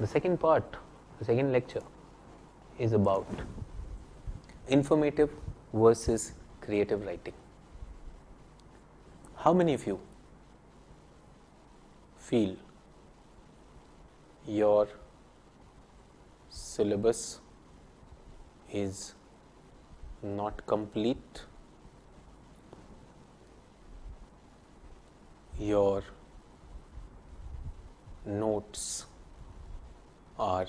The second part, the second lecture is about informative versus creative writing. How many of you feel your syllabus is not complete, your notes are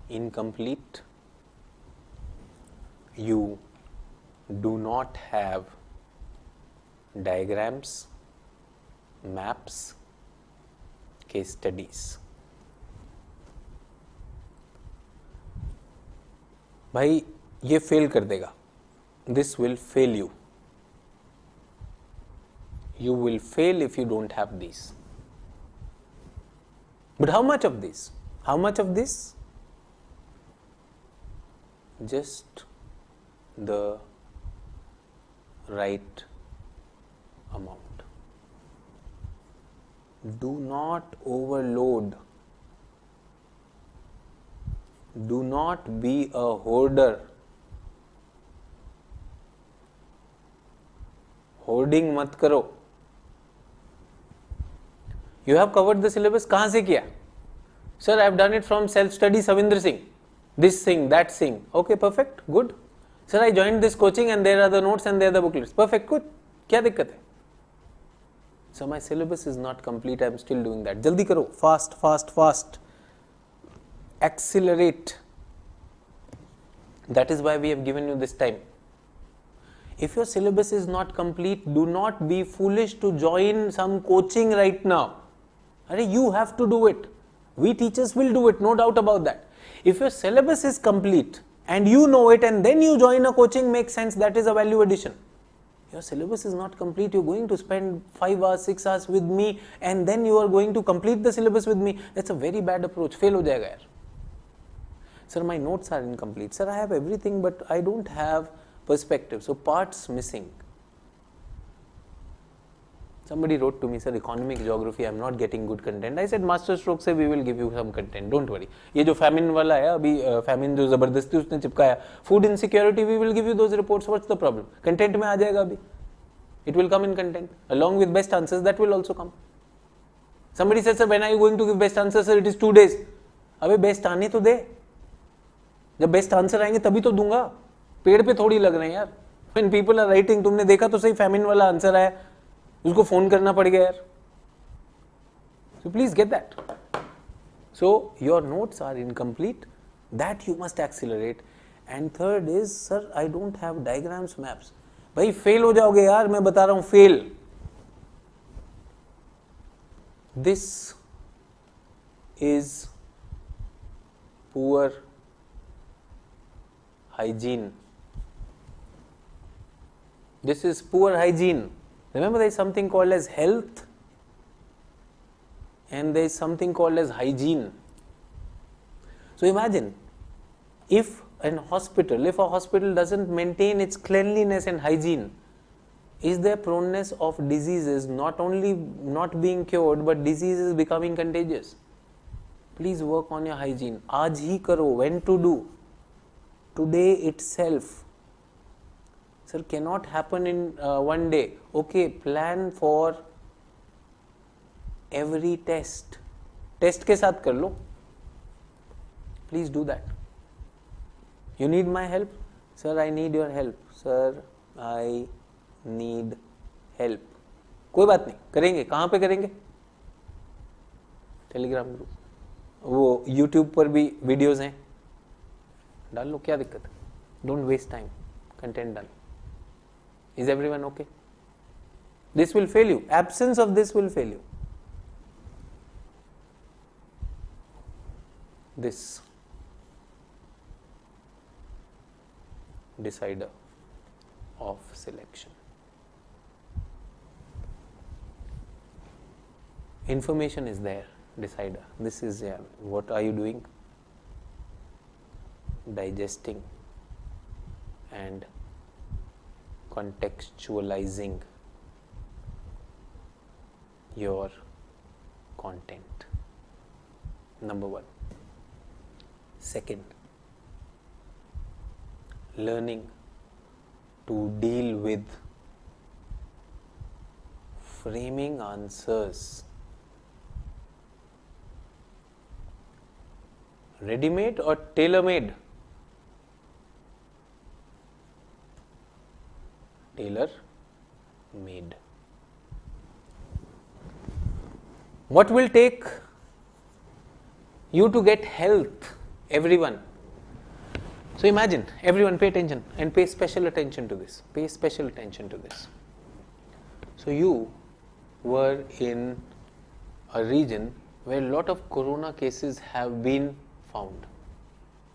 incomplete, you do not have diagrams, maps, case studies? भाई ये fail कर देगा. This will fail you. You will fail if you don't have these. But how much of this? How much of this? Just the right amount. Do not overload. Do not be a hoarder. Hoarding मत करो. You have covered the syllabus. कहाँ से किया? Sir, I have done it from self-study, Savindra Singh. This thing, that thing. Okay, perfect, good. Sir, I joined this coaching and there are the notes and there are the booklets. Perfect, good. क्या दिक्कत है? So my syllabus is not complete. I am still doing that. जल्दी करो. Fast, fast, fast. Accelerate. That is why we have given you this time. If your syllabus is not complete, do not be foolish to join some coaching right now. You have to do it. We teachers will do it, no doubt about that. If your syllabus is complete and you know it and then you join a coaching, makes sense. That is a value addition. Your syllabus is not complete. You're going to spend 5 hours, 6 hours with me and then you are going to complete the syllabus with me. That's a very bad approach. Fail हो जाएगा यार. Sir, my notes are incomplete. Sir, I have everything but I don't have perspective. So parts missing. Somebody wrote to me, sir, economic geography, I'm not getting good content. I said, master stroke से we will give you some content. Don't worry. ये जो famine वाला है अभी famine जो जबरदस्ती उसने चिपकाया, food insecurity, we will give you those reports. What's the problem? Content में आ जाएगा अभी. It will come in content along with best answers. That will also come. Somebody said, sir, when are you going to give best answers? Sir, it is 2 days. अबे best आने तो दे. जब best answer आएंगे तभी तो दूंगा. पेड़ पे थोड़ी लग रहे हैं यार. When people are writing, तुमने देखा तो सही famine वाला आंसर आया, उसको फोन करना पड़ गया यार. So please get that. So your notes are incomplete. That you must accelerate. And third is, sir, I don't have diagrams, maps. भाई fail हो जाओगे यार, मैं बता रहा हूँ fail. This is poor hygiene. This is poor hygiene. Remember, there is something called as health and there is something called as hygiene. So imagine if a hospital doesn't maintain its cleanliness and hygiene, is there proneness of diseases not only not being cured but diseases becoming contagious? Please work on your hygiene. Aaj hi karo, when to do? Today itself. Sir, cannot happen in one day. Okay, plan for every test. Test के साथ कर लो. Please do that. You need my help? Sir, I need your help. Sir, I need help. कोई बात नहीं, करेंगे. कहाँ पे करेंगे? Telegram group. वो YouTube पर भी वीडियोस हैं. डाल लो, क्या दिक्कत है? Don't waste time. Content done. Is everyone okay? This will fail you. Absence of this will fail you. This decider of selection. Information is there, decider. This is, yeah, what are you doing? Digesting and contextualizing your content. Number one. Second, learning to deal with framing answers. Ready-made or tailor-made? Tailor-made. What will take you to get health? Everyone. So imagine, everyone pay attention and pay special attention to this. Pay special attention to this. So you were in a region where a lot of corona cases have been found.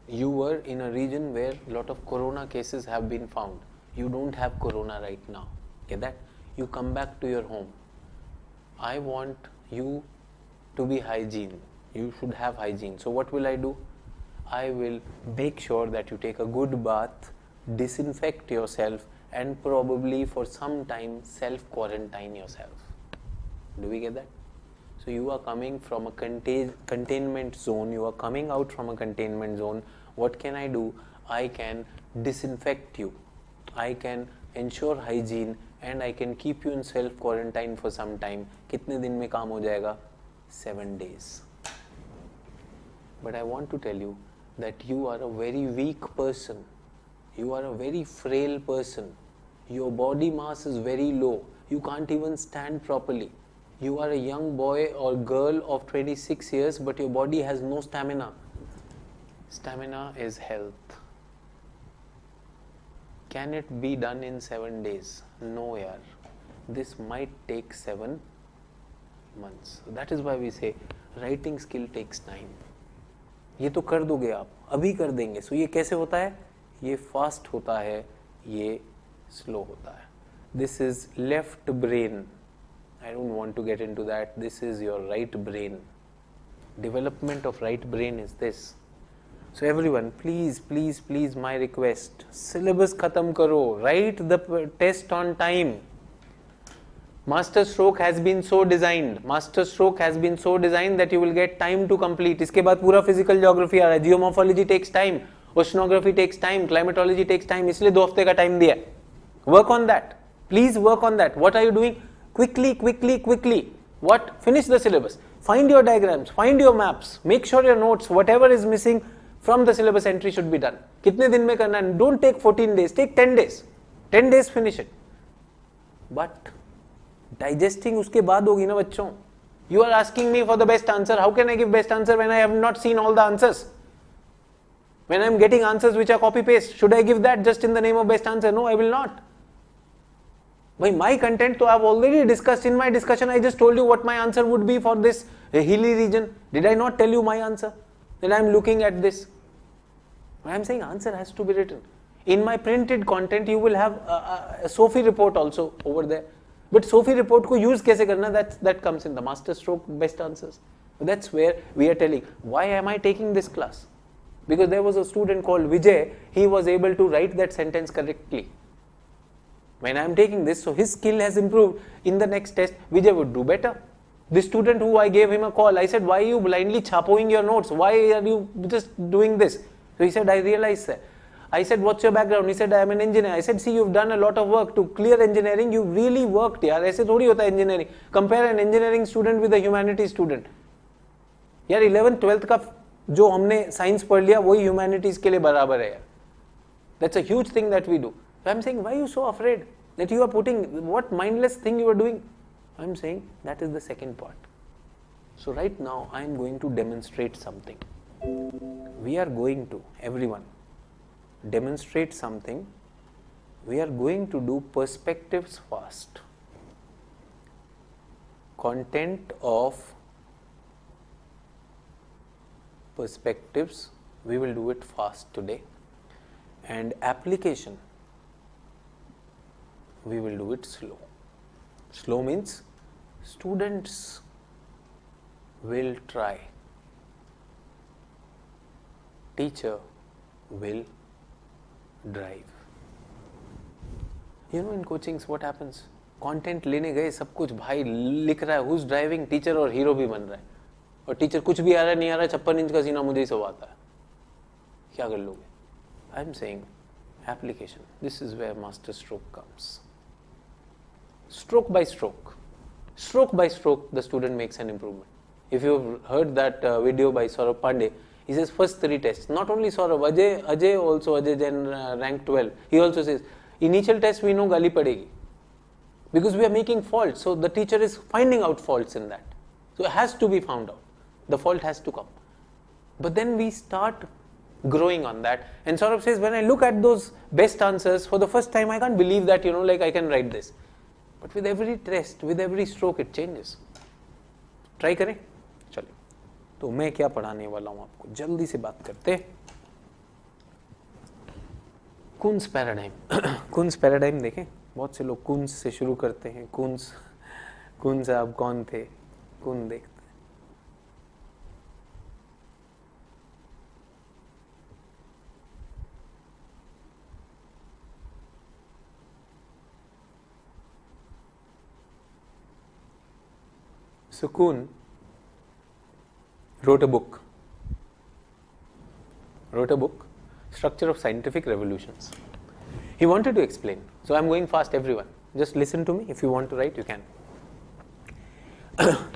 You were in a region where a lot of corona cases have been found. You don't have corona right now. Get that? You come back to your home. I want you to be hygiene. You should have hygiene. So what will I do? I will make sure that you take a good bath, disinfect yourself, and probably for some time self-quarantine yourself. Do we get that? So you are coming from a containment zone, you are coming out from a containment zone. What can I do? I can disinfect you. I can ensure hygiene and I can keep you in self-quarantine for some time. कितने दिन में काम हो जाएगा? 7 days. But I want to tell you that you are a very weak person. You are a very frail person. Your body mass is very low. You can't even stand properly. You are a young boy or girl of 26 years, but your body has no stamina. Stamina is health. Can it be done in 7 days? No, yaar. This might take 7 months. That is why we say writing skill takes time. ये तो कर दोगे आप, अभी कर देंगे. So ये कैसे होता है? ये fast होता है, ये slow होता है. This is left brain. I don't want to get into that. This is your right brain. Development of right brain is this. So everyone, please, please, please, my request, syllabus khatam karo, write the test on time. Master stroke has been so designed that you will get time to complete. इसके बाद पूरा physical geography आ रहा है. Geomorphology takes time, oceanography takes time, climatology takes time. इसलिए 2 हफ्ते का time दिया. Work on that. Please work on that. What are you doing? Quickly. What? Finish the syllabus. Find your diagrams, find your maps, make sure your notes, whatever is missing from the syllabus entry should be done. कितने दिन में करना है? Don't take 14 days, take 10 days. 10 days finish it. But digesting उसके बाद होगी ना बच्चों. You are asking me for the best answer. How can I give best answer when I have not seen all the answers? When I am getting answers which are copy paste, should I give that just in the name of best answer? No, I will not. By my content, so I have already discussed in my discussion. I just told you what my answer would be for this hilly region. Did I not tell you my answer? Then I am looking at this. I am saying answer has to be written. In my printed content, you will have a SOFI report also over there. But SOFI report को use कैसे करना? That comes in the master stroke best answers. That's where we are telling. Why am I taking this class? Because there was a student called Vijay. He was able to write that sentence correctly. When I am taking this, so his skill has improved. In the next test, Vijay would do better. The student who I gave him a call, I said, why are you blindly chapoing your notes? Why are you just doing this? So he said, I realized that. I said, what's your background? He said, I am an engineer. I said, see, you've done a lot of work to clear engineering. You really worked, yaar. ऐसे थोड़ी होता है engineering. Compare an engineering student with a humanities student. यार 11th 12th का जो हमने science पढ़ लिया वही humanities के लिए बराबर है यार. That's a huge thing that we do. So I'm saying, why are you so afraid that you are putting, what mindless thing you are doing? I'm saying that is the second part. So right now I am going to demonstrate something. We are going to, everyone, demonstrate something. We are going to do perspectives fast. Content of perspectives, we will do it fast today. And application, we will do it slow. Slow means students will try. Teacher will drive. You know, in coachings what happens? Content लेने गए सब कुछ भाई लिख रहा है, who's driving? Teacher और hero भी बन रहा है. और teacher कुछ भी आ रहा है नहीं आ रहा है, 56 इंच का सीना मुझे ही सब आता है. क्या कर लोगे? आई am saying application. This is where master stroke comes. Stroke by stroke. Stroke by stroke, the student makes an improvement. If you've heard that video by Saurabh Pandey, he says first 3 tests. Not only Saurabh, Ajay also, Ajay Jain rank 12. He also says, initial test we know gali padegi. Because we are making faults. So the teacher is finding out faults in that. So it has to be found out. The fault has to come. But then we start growing on that. And Saurabh says, when I look at those best answers, for the first time I can't believe that, like I can write this. But with every test, with every stroke, it changes. Try करें? चलिए. तो मैं क्या पढ़ाने वाला हूँ आपको? जल्दी से बात करते. कुन्स पैराडाइम. कुन्स पैराडाइम देखें. बहुत से लोग कुन्स से शुरू करते हैं. कुन्स आप कौन थे? कुन देखते. So Kuhn wrote a book, Structure of Scientific Revolutions. He wanted to explain. So I'm going fast, everyone. Just listen to me. If you want to write, you can.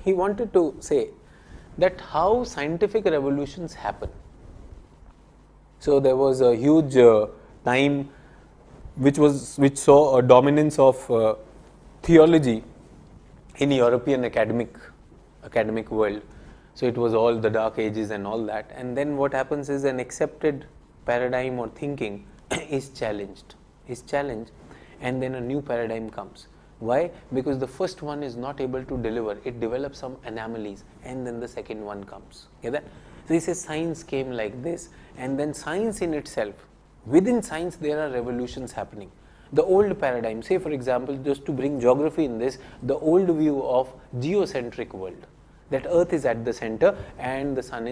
He wanted to say that how scientific revolutions happen. So there was a huge time which saw a dominance of theology in European academic world. So it was all the dark ages and all that. And then what happens is an accepted paradigm or thinking is challenged, and then a new paradigm comes. Why? Because the first one is not able to deliver. It develops some anomalies, and then the second one comes. Get that? So he says science came like this, and then science in itself, within science there are revolutions happening. The old paradigm, say for example, just to bring geography in this, the old view of geocentric world, that earth is at the center and the sun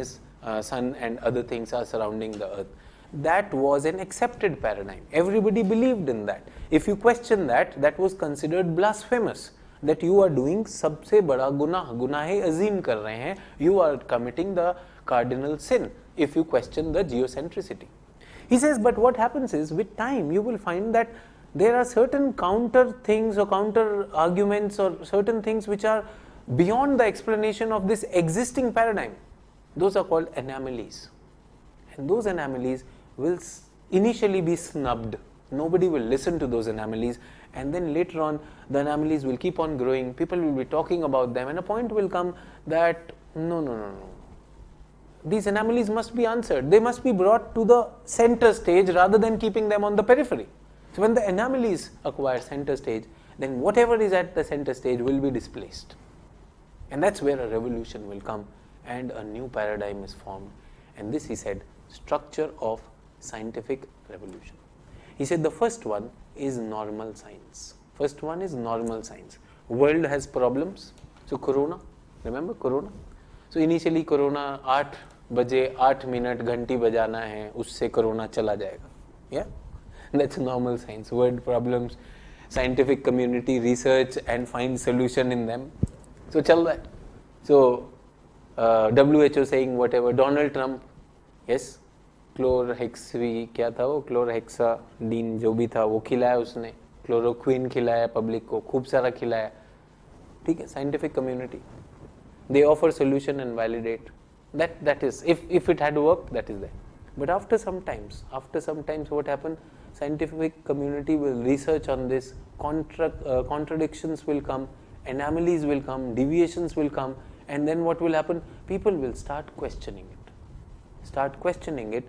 and other things are surrounding the earth. That was an accepted paradigm. Everybody believed in that. If you question that, that was considered blasphemous. That you are doing सबसे बड़ा गुनाह अजीम कर रहे हैं. You are committing the cardinal sin if you question the geocentricity. He says, but what happens is with time you will find that there are certain counter things or counter arguments or certain things which are beyond the explanation of this existing paradigm. Those are called anomalies. And those anomalies will initially be snubbed. Nobody will listen to those anomalies, and then later on the anomalies will keep on growing. People will be talking about them, and a point will come that no. These anomalies must be answered. They must be brought to the center stage rather than keeping them on the periphery. So when the anomalies acquire center stage, then whatever is at the center stage will be displaced. And that's where a revolution will come and a new paradigm is formed. And this, he said, structure of scientific revolution. He said the first one is normal science. First one is normal science. World has problems. So Corona, remember Corona? So initially Corona 8 बजे 8 minute घंटी बजाना है, उससे corona चला जाएगा. Yeah? That's normal science. World problems, scientific community research and find solution in them. So चल रहा है. So WHO saying whatever. Donald Trump, yes, क्लोरहेक्सी क्या था वो, क्लोरहेक्साडीन जो भी था वो खिलाया उसने, क्लोरोक्विन खिलाया पब्लिक को, खूब सारा खिलाया. ठीक है, scientific community, they offer solution and validate. That is, if it had worked, that is there. But after some times what happened? Scientific community will research on this, contradictions will come, anomalies will come, deviations will come, and then what will happen? People will start questioning it.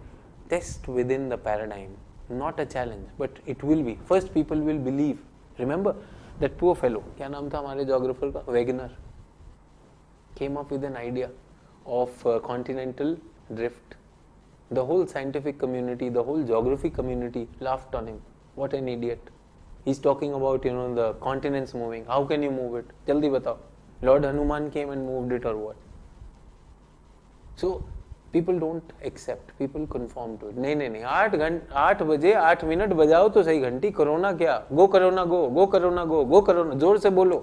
Test within the paradigm, not a challenge, but it will be. First people will believe. Remember that poor fellow, क्या नाम था हमारे geographer का? Wegener came up with an idea of continental drift. The whole scientific community, the whole geography community laughed on him. What an idiot. He's talking about, the continents moving. How can you move it? Jaldi batao. Lord Hanuman came and moved it or what? So people don't accept, people conform to it. नहीं 8 बजे 8 minute बजाओ तो सही घंटी. Corona क्या? Go Corona go, go Corona go, go Corona. जोर से बोलो.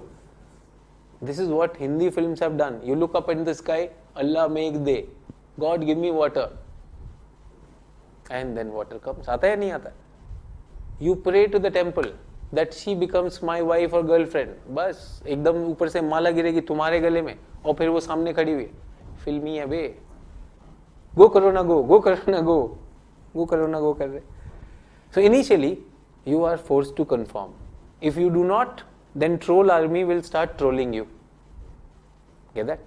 This is what Hindi films have done. You look up in the sky, Allah make day, God give me water. and then water comes. आता है नहीं आता? You pray to the temple that she becomes my wife or girlfriend. बस एकदम ऊपर से माला गिरेगी तुम्हारे गले में और फिर वो सामने खड़ी हुई, fill me away. Go करो ना go, go करो ना go, go करो ना go कर रहे. So initially you are forced to conform. If you do not, then troll army will start trolling you. Get that?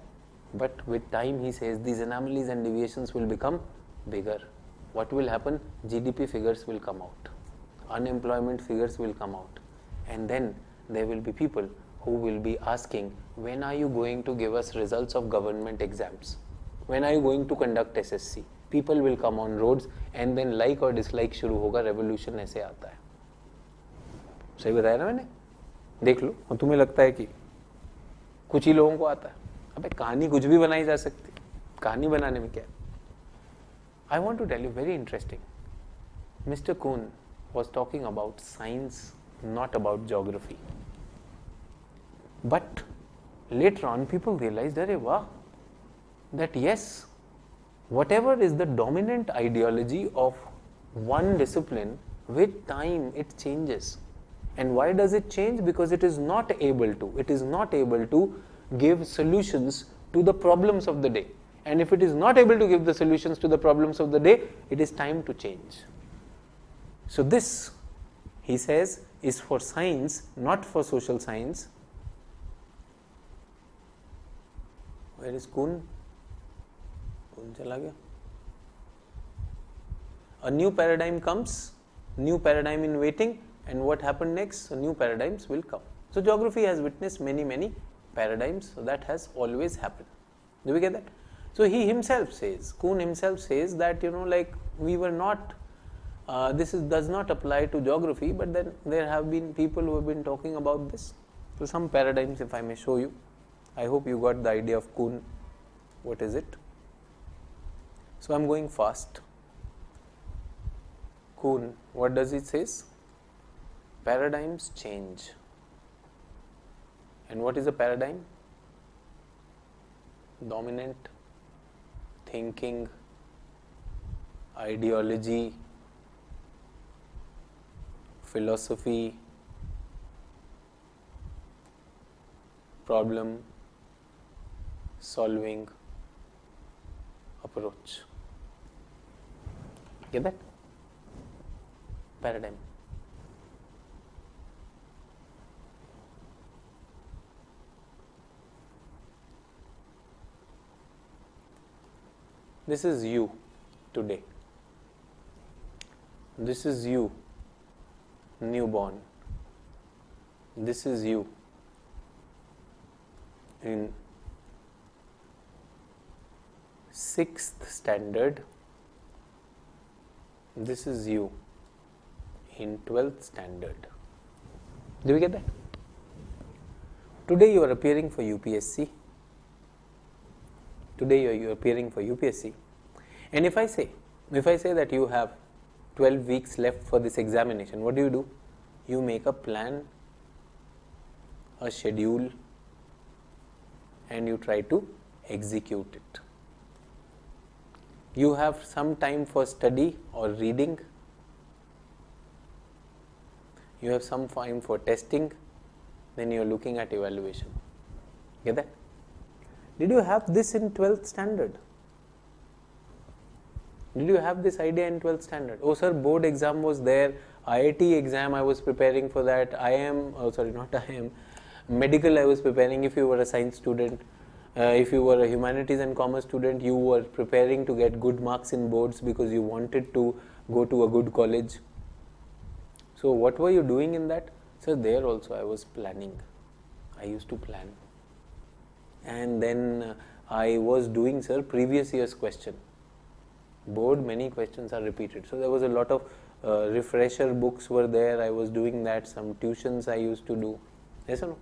But with time, he says, these anomalies and deviations will become bigger. What will happen? GDP figures will come out. Unemployment figures will come out. And then there will be people who will be asking, when are you going to give us results of government exams? When are you going to conduct SSC? People will come on roads and then like or dislike शुरू होगा, revolution ऐसे आता है. सही बताया ना मैंने? देख लो, और तुम्हें लगता है कि कुछ ही लोगों को आता है. अबे कहानी कुछ भी बनाई जा सकती, कहानी बनाने में क्या है? I want to tell you very interesting. Mr. Kuhn was talking about science, not about geography. But later on, people realized, अरे वाह, that yes, whatever is the dominant ideology of one discipline, with time it changes. And why does it change? Because it is not able to give solutions to the problems of the day. And if it is not able to give the solutions to the problems of the day, it is time to change. So this, he says, is for science, not for social science. Where is Kuhn? Kuhn chala gaya. A new paradigm comes, new paradigm in waiting, and what happened next? So new paradigms will come. So geography has witnessed many paradigms, so that has always happened. Do we get that? So he himself says, Kuhn himself says that, like we were not, does not apply to geography, but then there have been people who have been talking about this. So some paradigms, if I may show you, I hope you got the idea of Kuhn. What is it? So I'm going fast. Kuhn, what does it says? Paradigms change. And what is a paradigm? Dominant thinking, ideology, philosophy, problem solving approach. Get that? Paradigm. This is you today. This is you, newborn. This is you in 6th standard. This is you in 12th standard. Do we get that? Today you are appearing for UPSC. Today you are appearing for UPSC. And if I say that you have 12 weeks left for this examination, what do? You make a plan, a schedule, and you try to execute it. You have some time for study or reading. You have some time for testing. Then you are looking at evaluation. Get that? Did you have this in 12th standard? Did you have this idea in 12th standard? Oh sir, board exam was there, IIT exam I was preparing for that, medical I was preparing. If you were a science student, if you were a humanities and commerce student, you were preparing to get good marks in boards because you wanted to go to a good college. So what were you doing in that? Sir, there also I was planning. I used to plan. And then I was doing, sir, previous year's question. Board, many questions are repeated. So there was a lot of refresher books were there. I was doing that. Some tuitions I used to do. Yes or no?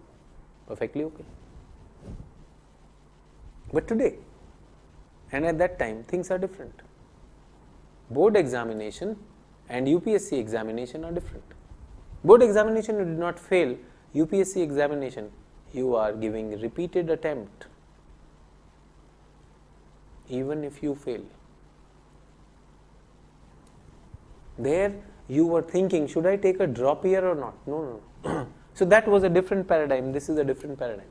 Perfectly okay. But today, and at that time, things are different. Board examination and UPSC examination are different. Board examination you did not fail. UPSC examination, you are giving repeated attempt. Even if you fail. There you were thinking, should I take a drop here or not? No, no. So that was a different paradigm. This is a different paradigm.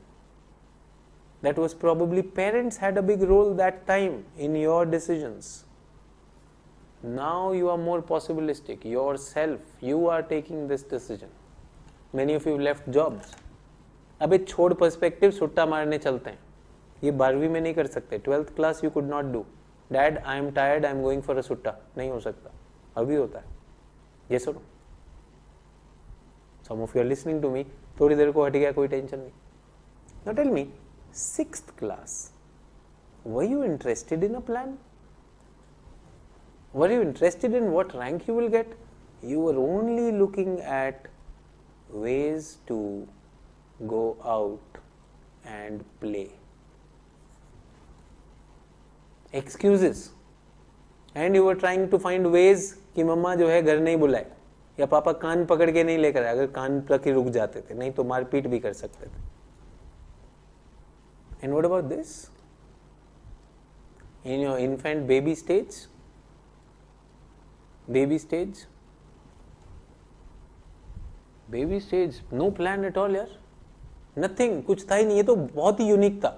That was probably parents had a big role that time in your decisions. Now you are more possibilistic. Yourself, you are taking this decision. Many of you left jobs. अबे छोड़ perspective, सुट्टा मारने चलते हैं. ये 12वीं में नहीं कर सकते. 12th class you could not do. Dad I am tired, I am going for a सुट्टा. नहीं हो सकता. अभी होता है. ये सुनो. Some of you are listening to me. थोड़ी देर को हट गया, कोई टेंशन नहीं. Now tell me, 6th class, were you interested in a plan? Were you interested in what rank you will get? You were only looking at ways to go out and play. Excuses. And you were trying to find ways कि मम्मा जो है घर नहीं बुलाए या पापा कान पकड़ के नहीं लेकर आए. अगर कान तक ही रुक जाते थे, नहीं तो मारपीट भी कर सकते थे. And what about this? In your infant baby stage, no plan at all यार. Nothing, कुछ था ही नहीं. ये तो बहुत ही यूनिक था.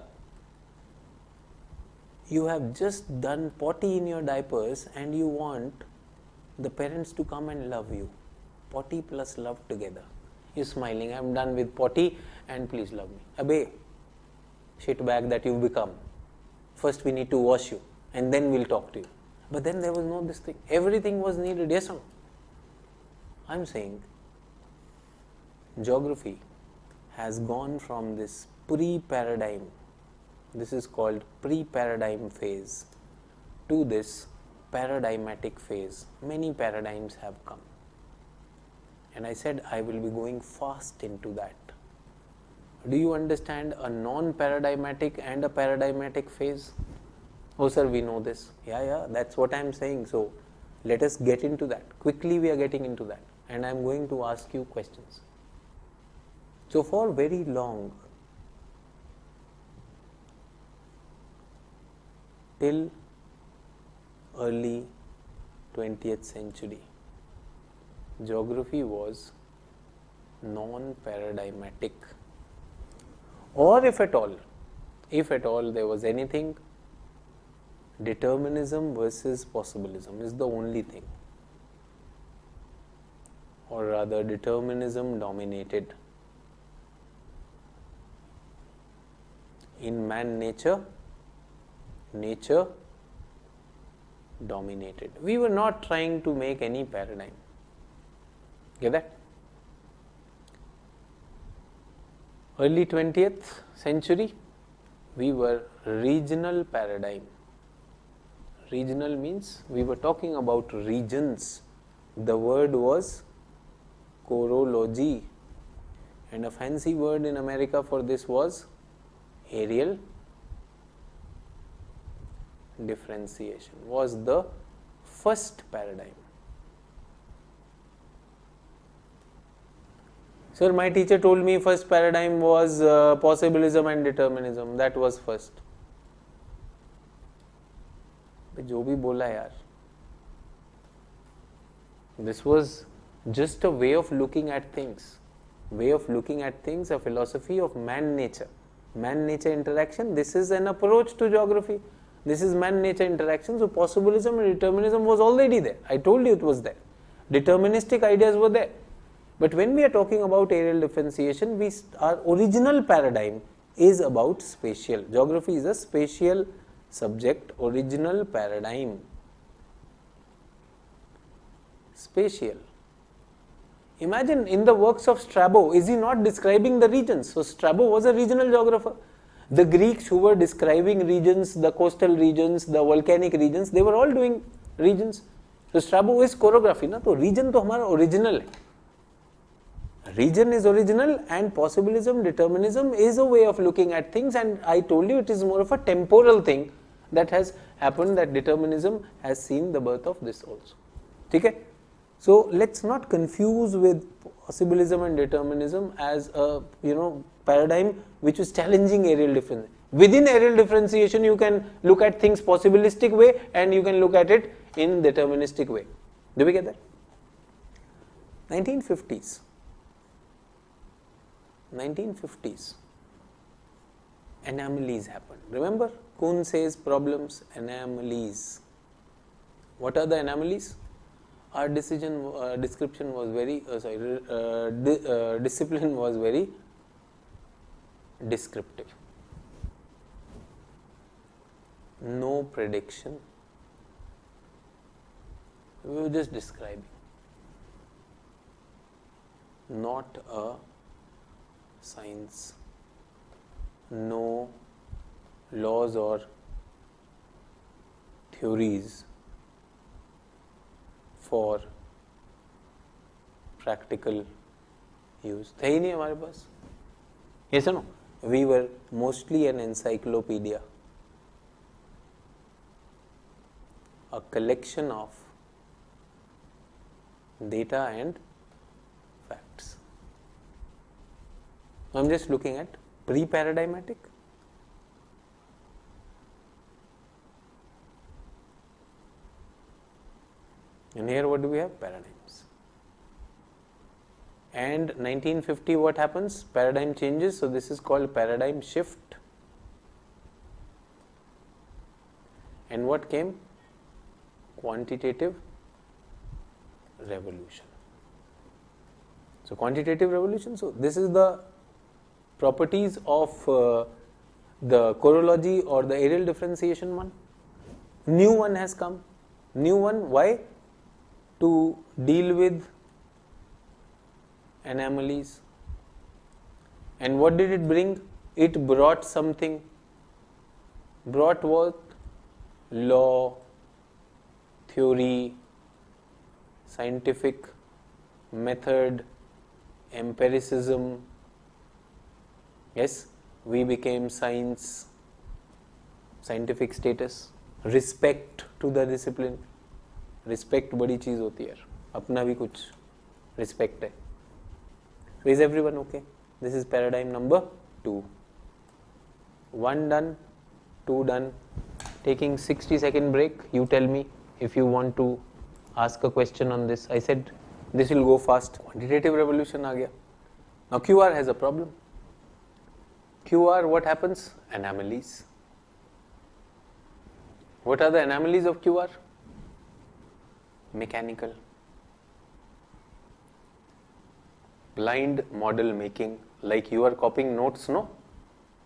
You have just done potty in your diapers and you want the parents to come and love you. Potty plus love together. You're smiling, I'm done with potty and please love me. Abe, shitbag that you've become. First we need to wash you and then we'll talk to you. But then there was no this thing. Everything was needed. Yes or no? I'm saying geography has gone from this pre-paradigm, this is called pre-paradigm phase, to this paradigmatic phase. Many paradigms have come. And I said I will be going fast into that. Do you understand a non-paradigmatic and a paradigmatic phase? Oh sir, we know this. Yeah, that's what I am saying. So let us get into that. Quickly we are getting into that. And I am going to ask you questions. So for very long, till early 20th century, geography was non-paradigmatic. Or if at all there was anything, determinism versus possibilism is the only thing. Or rather, determinism dominated. In man nature dominated. We were not trying to make any paradigm. Get that? Early 20th century, we were regional paradigm. Regional means we were talking about regions. The word was chorology, and a fancy word in America for this was areal differentiation. Was the first paradigm. Sir, my teacher told me first paradigm was possibilism and determinism. That was first. जो भी बोला यार, this was just a way of looking at things, a philosophy of man nature interaction. This is an approach to geography. This is man nature interaction. So possibilism and determinism was already there. I told you it was there. Deterministic ideas were there. But when we are talking about areal differentiation, our original paradigm is about spatial. Geography is a spatial subject, original paradigm. Spatial. Imagine in the works of Strabo, is he not describing the regions? So Strabo was a regional geographer. The Greeks who were describing regions, the coastal regions, the volcanic regions, they were all doing regions. So Strabo is chorography, na? So region to hamara original hai. Region is original, and possibilism, determinism is a way of looking at things, and I told you it is more of a temporal thing that has happened, that determinism has seen the birth of this also. Okay? So let's not confuse with possibilism and determinism as a paradigm which is challenging areal differentiation. Within areal differentiation you can look at things possibilistic way and you can look at it in deterministic way. Do we get that? 1950s. 1950s. Anomalies happened. Remember, Kuhn says problems, anomalies. What are the anomalies? Our description was very, discipline was very descriptive. No prediction. We were just describing. Not a science. No laws or theories for practical use. थे ही नहीं हमारे पास. Yes or no? We were mostly an encyclopedia, a collection of data and facts. I'm just looking at pre-paradigmatic. And here what do we have? Paradigms. And 1950 what happens? Paradigm changes, so this is called paradigm shift. And what came? Quantitative revolution. So quantitative revolution, so this is the properties of the chorology or the areal differentiation one. New one has come. New one, why? To deal with anomalies. And what did it bring? It brought something. Brought what? Law, theory, scientific method, empiricism. Yes, we became science, scientific status, respect to the discipline. Respect बड़ी चीज होती है, अपना भी कुछ respect है. So is everyone okay? This is paradigm number 2. 1 done, 2 done. Taking 60-second break. You tell me if you want to ask a question on this. I said this will go fast. Quantitative revolution आ गया. Now QR has a problem. QR, what happens? Anomalies. What are the anomalies of QR? Mechanical. Blind model making. Like you are copying notes, no?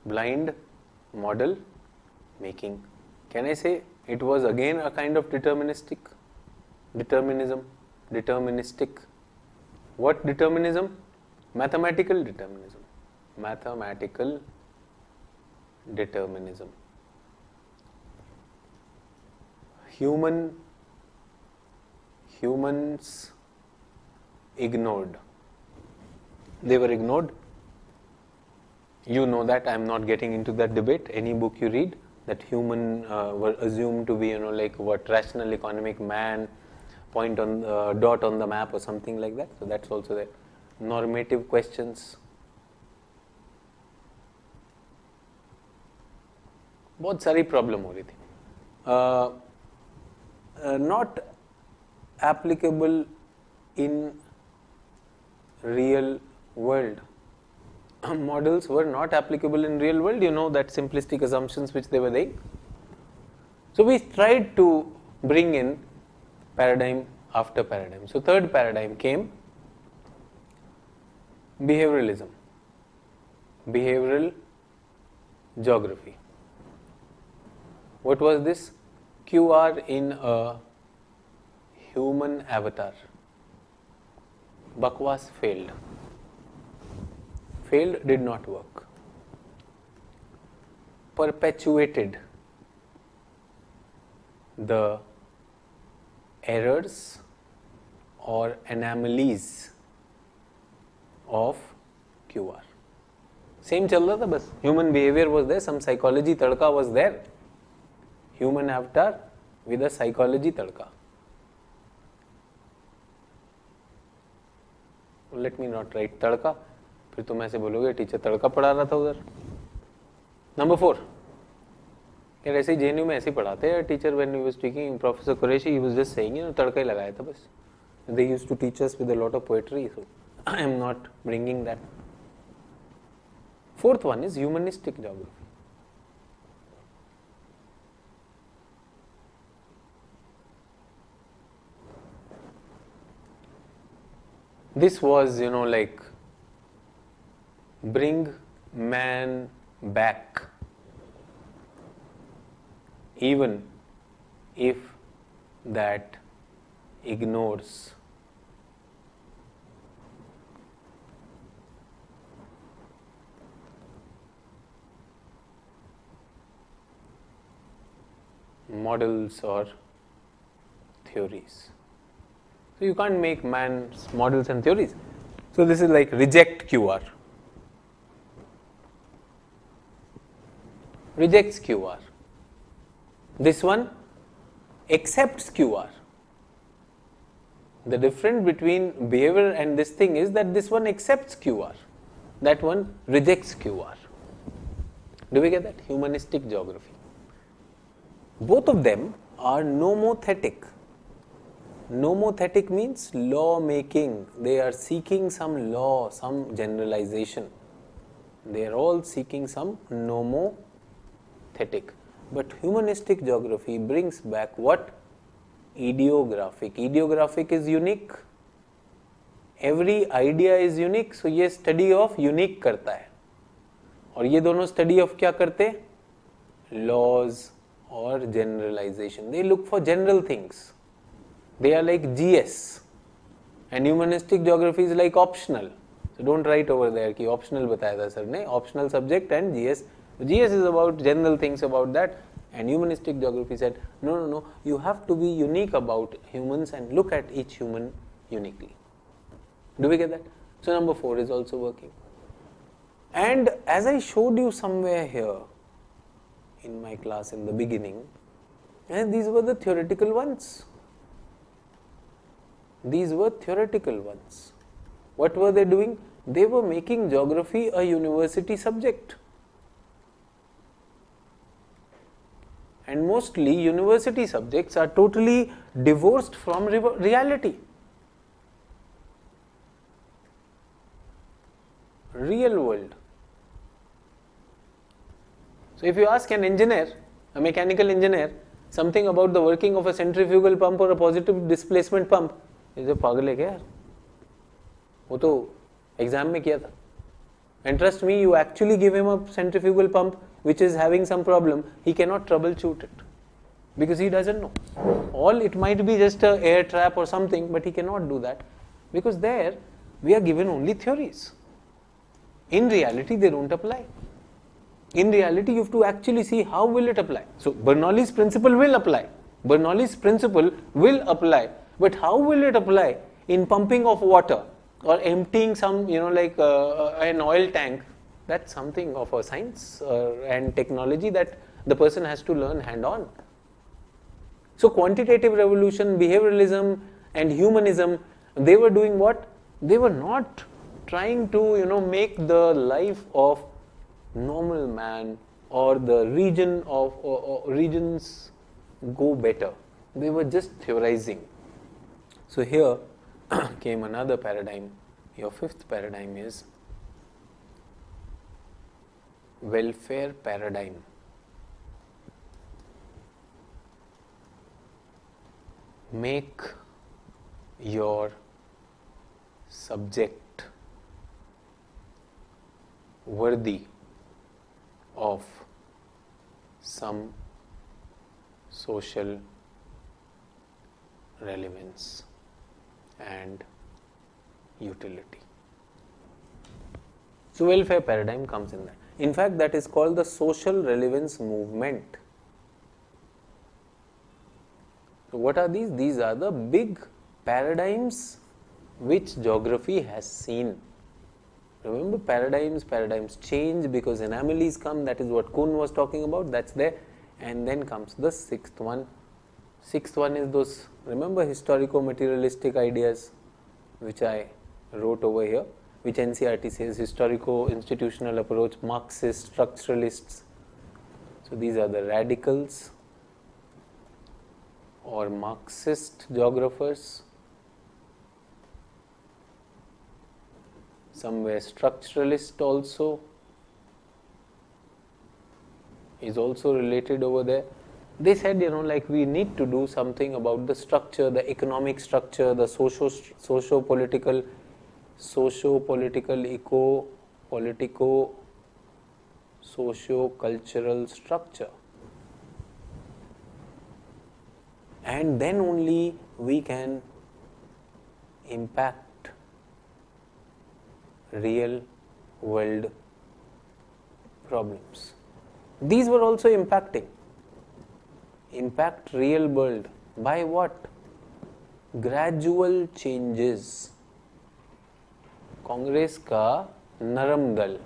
Blind model making. Can I say it was again a kind of deterministic? Determinism. Deterministic. What determinism? Mathematical determinism. Mathematical determinism. Humans ignored. They were ignored. You know that. I am not getting into that debate. Any book you read, that human were assumed to be, like what, rational economic man, point on dot on the map or something like that. So that's also there. Normative questions. बहुत सारी problem हो रही थी. Not applicable in real world. Models were not applicable in real world. You know that simplistic assumptions which they were doing. So we tried to bring in paradigm after paradigm. So third paradigm came behavioralism, behavioral geography. What was this? QR in a human avatar. Bakwas failed. Failed, did not work. Perpetuated the errors or anomalies of QR. Same चल रहा था बस. Human behavior was there, some psychology tadka was there. Human avatar with a psychology tadka. Let me not write तड़का, फिर तुम ऐसे बोलोगे teacher तड़का पढ़ा रहा था उधर. Number 4. यार ऐसे ही JNU में ऐसे ही पढ़ाते हैं teacher. When he was speaking, Professor Qureshi, he was just saying, तड़का ही लगाया था बस. They used to teach us with a lot of poetry, so I am not bringing that. Fourth one is humanistic geography. This was, like bring man back, even if that ignores models or theories. So you can't make man's models and theories. So this is like reject QR. Rejects QR. This one accepts QR. The difference between behavior and this thing is that this one accepts QR. That one rejects QR. Do we get that? Humanistic geography. Both of them are nomothetic. Nomothetic means law making. They are seeking some law, some generalization. They are all seeking some nomothetic. But humanistic geography brings back what? Ideographic. Ideographic is unique. Every idea is unique. So ये study of unique करता है. और ये दोनों study of क्या करते? Laws or generalization. They look for general things. They are like GS. And humanistic geography is like optional. So don't write over there कि optional बताया था sir ने. Optional subject and GS. GS is about general things about that. And humanistic geography said, no, you have to be unique about humans and look at each human uniquely. Do we get that? So number 4 is also working. And as I showed you somewhere here in my class in the beginning, and these were the theoretical ones. These were theoretical ones. What were they doing? They were making geography a university subject. And mostly university subjects are totally divorced from reality. Real world. So if you ask an engineer, a mechanical engineer, something about the working of a centrifugal pump or a positive displacement pump, is a पागल है क्या यार? वो तो exam में किया था. And trust me, you actually give him a centrifugal pump which is having some problem, he cannot troubleshoot it because he doesn't know. All it might be just a air trap or something, but he cannot do that because there we are given only theories. In reality, they don't apply. In reality, you have to actually see how will it apply. So Bernoulli's principle will apply. Bernoulli's principle will apply, but how will it apply in pumping of water or emptying some, like an oil tank? That's something of a science and technology that the person has to learn hand-on. So quantitative revolution, behavioralism and humanism, they were doing what? They were not trying to, make the life of normal man or the region of regions go better. They were just theorizing. So here came another paradigm. Your 5th paradigm is welfare paradigm. Make your subject worthy of some social relevance and utility. So welfare paradigm comes in that. In fact, that is called the social relevance movement. So what are these? These are the big paradigms which geography has seen. Remember, paradigms change because anomalies come. That is what Kuhn was talking about. That's there. And then comes the 6th one. 6th one is those, remember, historico-materialistic ideas which I wrote over here, which NCERT says historico-institutional approach, Marxist, structuralists. So these are the radicals or Marxist geographers. somewhere structuralist also is also related over there. They said, like we need to do something about the structure, the economic structure, the socio-political, eco-politico, socio-cultural structure. And then only we can impact real world problems. These were also impacting. Impact real world by what? Gradual changes. Congress का नरम दल,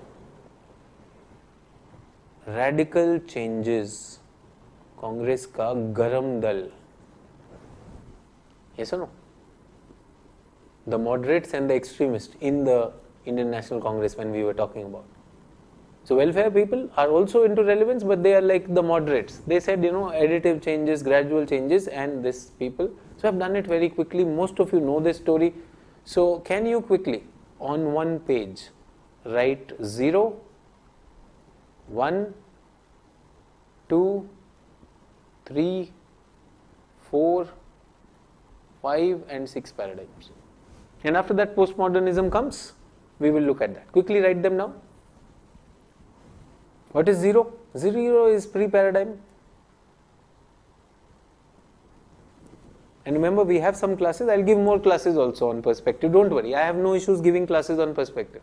radical changes, Congress का गरम दल. Yes or no? The moderates and the extremists in the Indian National Congress when we were talking about. So welfare people are also into relevance, but they are like the moderates. They said, additive changes, gradual changes, and this people. So I've done it very quickly. Most of you know this story. So can you quickly, on one page, write 0, 1, 2, 3, 4, 5 and 6 paradigms. And after that postmodernism comes, we will look at that. Quickly write them down. What is 0? 0 is pre-paradigm. And remember, we have some classes. I'll give more classes also on perspective. Don't worry, I have no issues giving classes on perspective.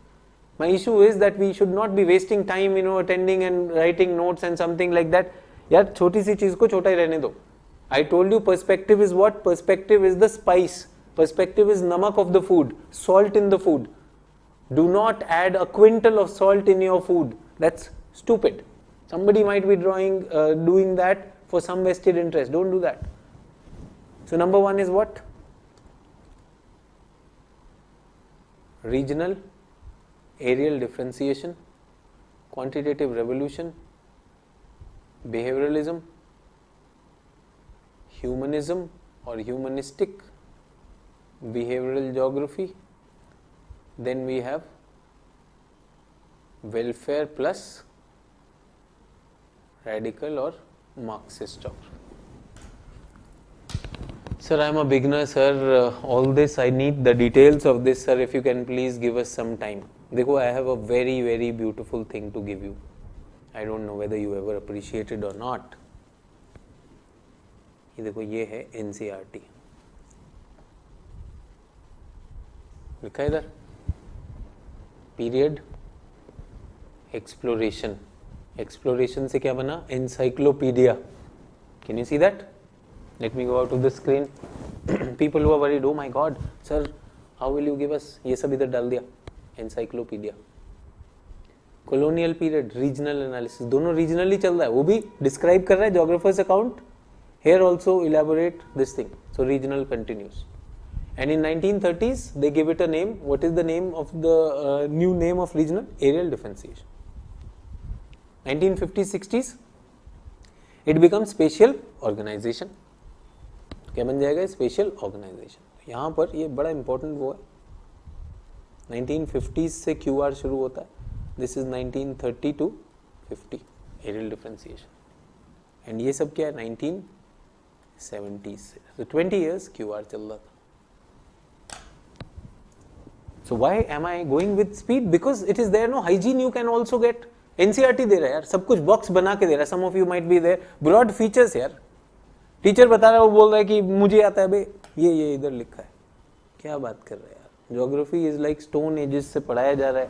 My issue is that we should not be wasting time, attending and writing notes and something like that. यार छोटी सी चीज को छोटा ही रहने दो. I told you perspective is what? Perspective is the spice. Perspective is namak of the food, salt in the food. Do not add a quintal of salt in your food. That's stupid. Somebody might be doing that for some vested interest. Don't do that. So number 1 is what? Regional, areal differentiation, quantitative revolution, behavioralism, humanism or humanistic, behavioral geography. Then we have welfare plus radical or Marxist geography. Sir, I am a beginner, sir. All this, I need the details of this, sir. If you can please give us some time. Dekho, I have a very, very beautiful thing to give you. I don't know whether you ever appreciate it or not. ये देखो, ये है NCERT. लिखा है इधर. Period. Exploration. Exploration से क्या बना? Encyclopedia. Can you see that? Let me go out of the screen. People who are worried, oh my God, sir, how will you give us? ये सब इधर डाल दिया. Encyclopedia. Colonial period, regional analysis. दोनों regional ही चल रहा है. वो भी describe कर रहा है geographer's account. Here also elaborate this thing. So regional continues. And in 1930s, they give it a name. What is the name of the new name of regional? Areal differentiation. 1950s, 60s, it becomes spatial organization. क्या बन जाएगा? Spatial organization. यहाँ पर ये बड़ा important वो है. 1950s से क्यूआर शुरू होता है. This is 1930 to 50 areal differentiation. And ये सब क्या है? 1970s से. तो 20 years क्यूआर चल रहा था. So why am I going with speed? Because it is there. No hygiene you can also get. NCERT दे रहा है यार, सब कुछ बॉक्स बना के दे रहा है. Some of you might be there. Broad features यार. टीचर बता रहा है, वो बोल रहा है कि मुझे आता है भाई, ये इधर लिखा है. क्या बात कर रहा है यार. Geography is like stone ages से पढ़ाया जा रहा है.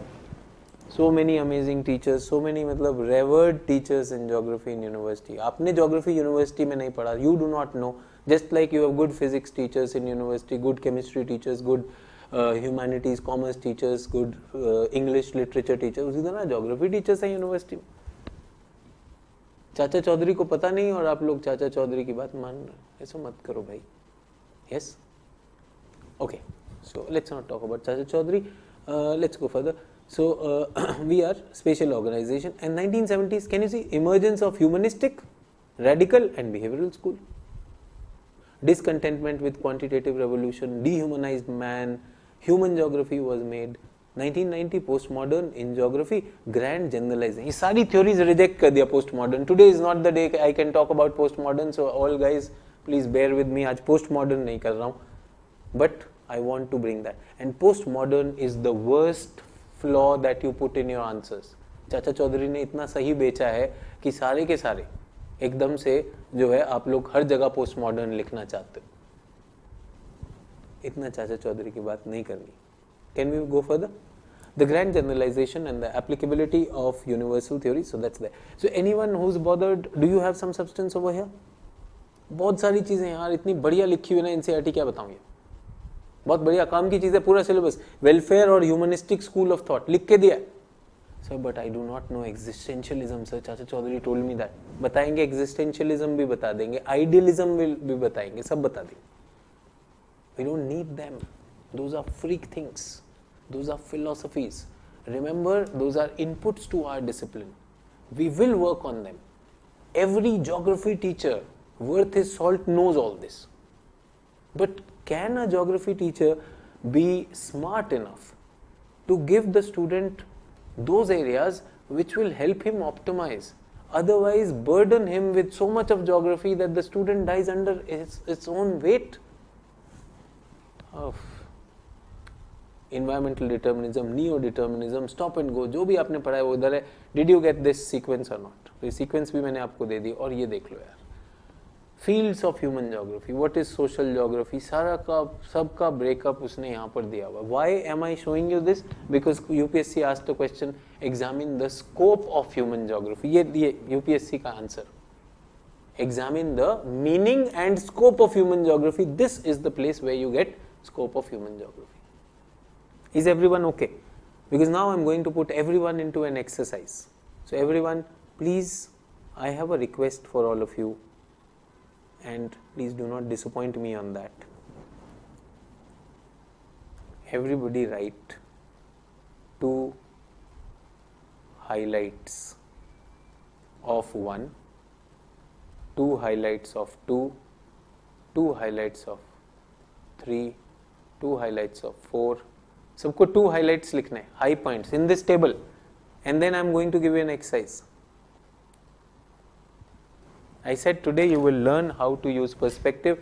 So many amazing teachers, so many मतलब revered teachers in geography in university. आपने ज्योग्राफी यूनिवर्सिटी में नहीं पढ़ा, you do not know. Just like you have good physics teachers in university, good chemistry teachers, good humanities commerce teachers, good English literature teachers, उसी तरह geography teachers हैं university में. चाचा चौधरी को पता नहीं और आप लोग चाचा चौधरी की बात मान रहे. ऐसा मत करो भाई. Yes, okay. So let's not talk about Chacha Chaudhary. Let's go further. So we are spatial organization. And 1970s, can you see emergence of humanistic, radical and behavioral school. Discontentment with quantitative revolution, dehumanized man, human geography was made. 1990 post modern in geography, grand generalizing, ये सारी theories reject कर दिया post modern. Today is not the day I can talk about post modern, so all guys please bear with me. आज post modern नहीं कर रहा हूँ, but I want to bring that. And postmodern is the worst flaw that you put in your answers. चाचा चौधरी ने इतना सही बेचा है कि सारे के सारे एकदम से जो है आप लोग हर जगह पोस्ट मॉडर्न लिखना चाहते हो. इतना चाचा चौधरी की बात नहीं करनी. Can we go further? The grand generalization and the applicability of universal theory. So that's there. So anyone who's bothered, do you have some substance over here? बहुत सारी चीजें यार इतनी बढ़िया लिखी हुई ना एनसीईआरटी, क्या बताऊं ये बहुत बढ़िया काम की चीज है. पूरा सिलेबस वेलफेयर और ह्यूमनिस्टिक स्कूल ऑफ थॉट लिख के दिया. Sir but I do not know existentialism. Sir Chacha Chaudhary told me that. बताएंगे एग्जिस्टेंशियलिज्म भी बता देंगे, आइडियलिज्म भी बताएंगे, सब बता देंगे. We don't need them. Those are freak things, those are philosophies. Remember those are inputs to our discipline. We will work on them. Every geography teacher worth his salt knows all this. But can a geography teacher be smart enough to give the student those areas which will help him optimize? Otherwise, burden him with so much of geography that the student dies under its own weight. Environmental determinism, neo-determinism, stop and go, जो भी आपने पढ़ा है वो इधर है. Did you get this sequence or not? तो ये sequence भी मैंने आपको दे दी. और ये देख लो यार, fields of human geography, what is social geography, सारा का सबका ब्रेकअप उसने यहाँ पर दिया हुआ. Why am I showing you this? Because UPSC asked the question, examine the scope of human geography. ये यूपीएससी का answer, examine the meaning and scope of human geography. This is the place where you get scope of human geography. Is everyone okay? Because now I am going to put everyone into an exercise. So everyone please, I have a request for all of you, and please do not disappoint me on that. Everybody write 2 highlights of 1, 2 highlights of 2, 2 highlights of 3, 2 highlights of 4. सबको 2 highlights लिखने हैं, high points in this table, and then I am going to give you an exercise. I said today you will learn how to use perspective,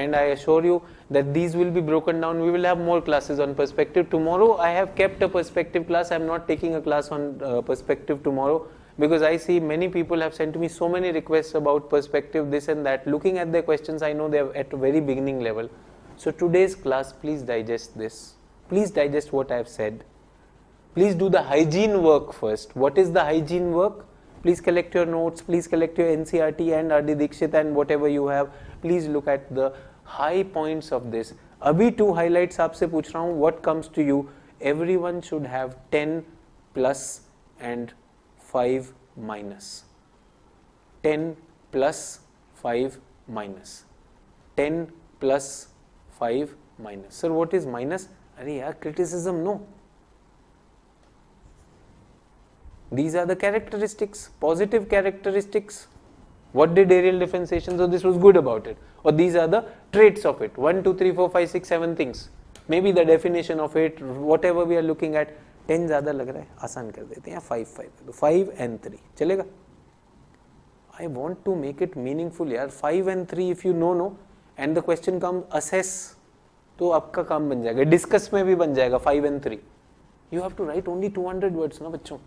and I assure you that these will be broken down. We will have more classes on perspective. Tomorrow I have kept a perspective class. I am not taking a class on perspective tomorrow because I see many people have sent me so many requests about perspective, this and that. Looking at their questions, I know they are at a very beginning level. So today's class, please digest this. Please digest what I have said. Please do the hygiene work first. What is the hygiene work? Please collect your notes, please collect your NCERT and R.D. Dikshit and whatever you have. Please look at the high points of this. अभी 2 highlights आपसे पूछ रहा हूँ. What comes to you? Everyone should have 10 plus and 5 minus. 10 plus 5 minus. 10 plus 5 minus. Sir, what is minus? अरे यार, criticism, no. These are the characteristics, positive characteristics. What did areal differentiation? So this was good about it. Or these are the traits of it. 1, 2, 3, 4, 5, 6, 7 things. Maybe the definition of it, whatever we are looking at. 10 ज़्यादा लग रहा है, आसान कर देते हैं. 5, 5. तो 5 and 3 चलेगा? I want to make it meaningful यार. 5 and 3 if you know, and the question comes assess, तो आपका काम बन जाएगा. Discuss में भी बन जाएगा 5 and 3. You have to write only 200 words ना बच्चों.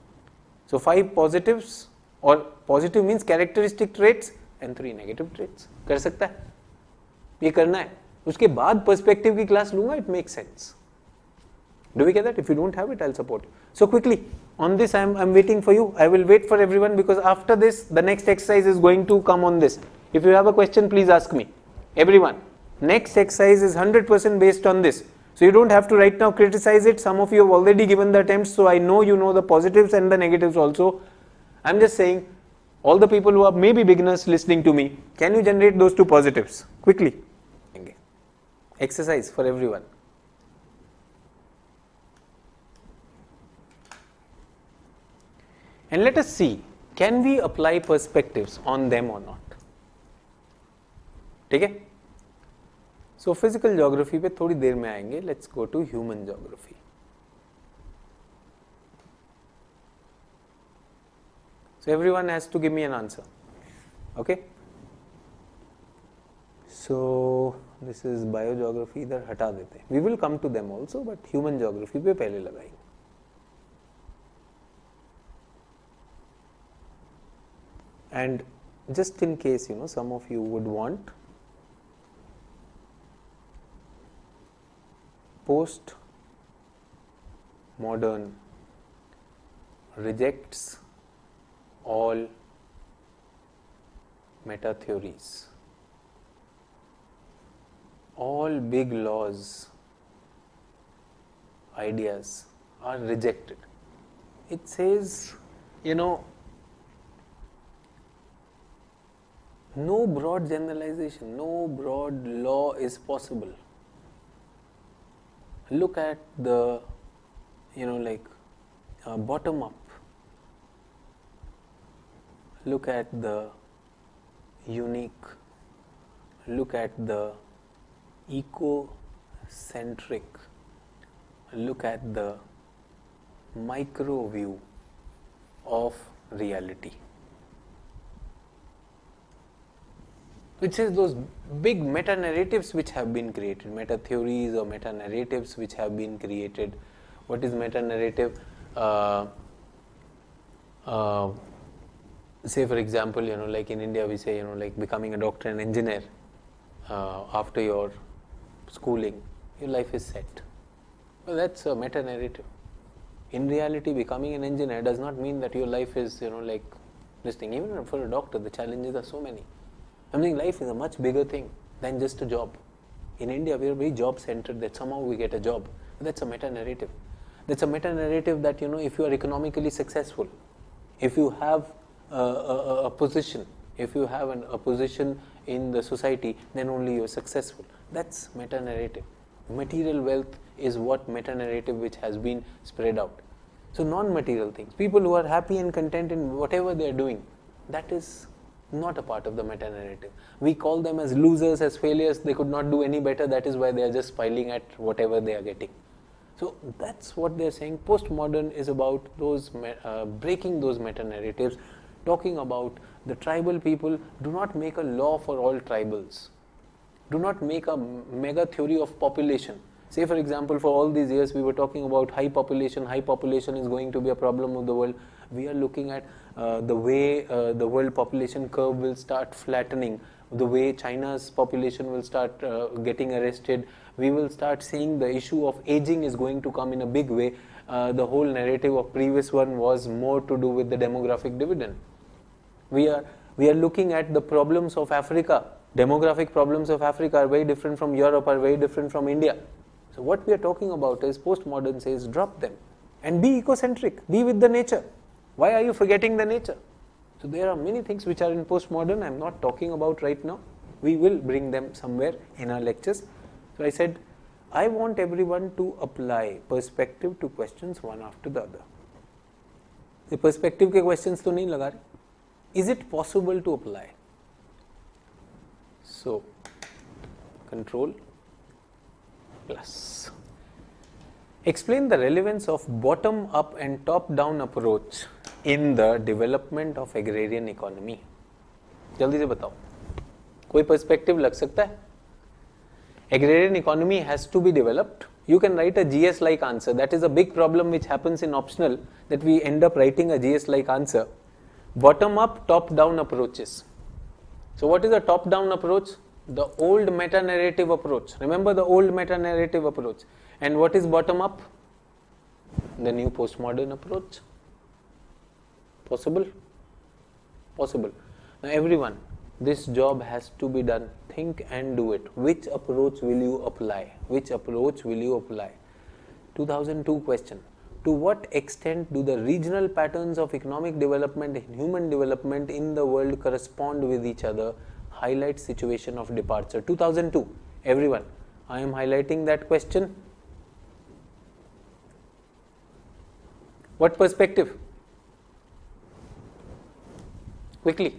So 5 positives, or positive means characteristic traits, and 3 negative traits. कर सकता है, ये करना है. उसके बाद perspective की class लूँगा, it makes sense. Do we get that? If you don't have it, I'll support you. So quickly, on this I'm waiting for you. I will wait for everyone because after this, the next exercise is going to come on this. If you have a question, please ask me. Everyone, next exercise is 100% based on this. So you don't have to right now criticize it. Some of you have already given the attempts, so I know you know the positives and the negatives also. I'm just saying, all the people who are maybe beginners listening to me, can you generate those 2 positives? Quickly. Exercise for everyone. And let us see, can we apply perspectives on them or not? ठीक है? So physical geography पे थोड़ी देर में आएंगे. Let's go to human geography. So everyone has to give me an answer. Okay. So this is biogeography, इधर हटा देते हैं. We will come to them also, but human geography पे पहले लगाएंगे. And just in case, some of you would want, post-modern rejects all meta theories. All big laws, ideas are rejected. It says, no broad generalization, no broad law is possible. Look at the, bottom up. Look at the unique. Look at the ecocentric. Look at the micro view of reality. Which is those big meta narratives which have been created, meta theories or meta narratives which have been created. What is meta narrative? Say for example, like in India we say, like becoming a doctor and engineer after your schooling, your life is set. Well, that's a meta narrative. In reality, becoming an engineer does not mean that your life is, like this thing. Even for a doctor, the challenges are so many. I mean, life is a much bigger thing than just a job. In India, we are very job centered, that somehow we get a job. That's a meta narrative. That's a meta narrative that, if you are economically successful, if you have a position, if you have a position in the society, then only you are successful. That's meta narrative. Material wealth is what meta narrative which has been spread out. So non-material things, people who are happy and content in whatever they are doing, that is not a part of the meta narrative. We call them as losers, as failures. They could not do any better. That is why they are just piling at whatever they are getting. So that's what they are saying. Postmodern is about those breaking those meta narratives, talking about the tribal people. Do not make a law for all tribals. Do not make a mega theory of population. Say for example, for all these years we were talking about high population is going to be a problem of the world. We are looking at the way the world population curve will start flattening, the way China's population will start getting arrested. We will start seeing the issue of aging is going to come in a big way. The whole narrative of previous one was more to do with the demographic dividend. We are looking at the problems of Africa. Demographic problems of Africa are very different from Europe, are very different from India. So what we are talking about is postmodern says drop them and be ecocentric, be with the nature. Why are you forgetting the nature? So there are many things which are in postmodern. I am not talking about right now. We will bring them somewhere in our lectures. So I said, I want everyone to apply perspective to questions one after the other. The perspective के questions तो नहीं लगा रहे. Is it possible to apply? So, control plus. Explain the relevance of bottom-up and top-down approach in the development of agrarian economy. जल्दी से बताओ. कोई perspective लग सकता है? Agrarian economy has to be developed. You can write a GS-like answer. That is a big problem which happens in optional, that we end up writing a GS-like answer. Bottom-up, top-down approaches. So what is a top-down approach? The old meta-narrative approach. Remember the old meta-narrative approach. And what is bottom-up? The new postmodern approach. Possible? Possible. Now everyone, this job has to be done. Think and do it. Which approach will you apply? Which approach will you apply? 2002 question. To what extent do the regional patterns of economic development and human development in the world correspond with each other? Highlight situation of departure. 2002. Everyone, I am highlighting that question. What perspective? Quickly.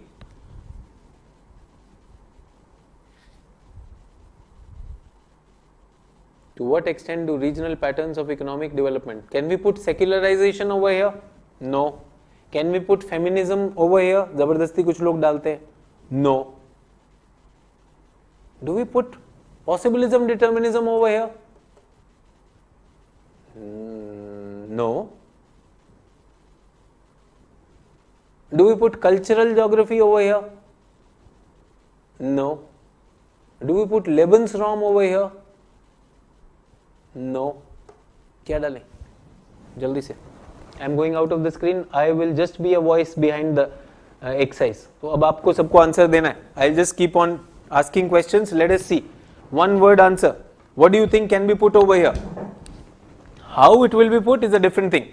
To what extent do regional patterns of economic development? Can we put secularization over here? No. Can we put feminism over here? जबरदस्ती कुछ लोग डालते हैं. No. Do we put possibilism, determinism over here? No. Do we put cultural geography over here? No. Do we put Lebensraum over here? No. क्या डालें? जल्दी से. I'm going out of the screen. I will just be a voice behind the exercise. तो अब आपको सबको answer देना है. I'll just keep on asking questions. Let us see. One word answer. What do you think can be put over here? How it will be put is a different thing.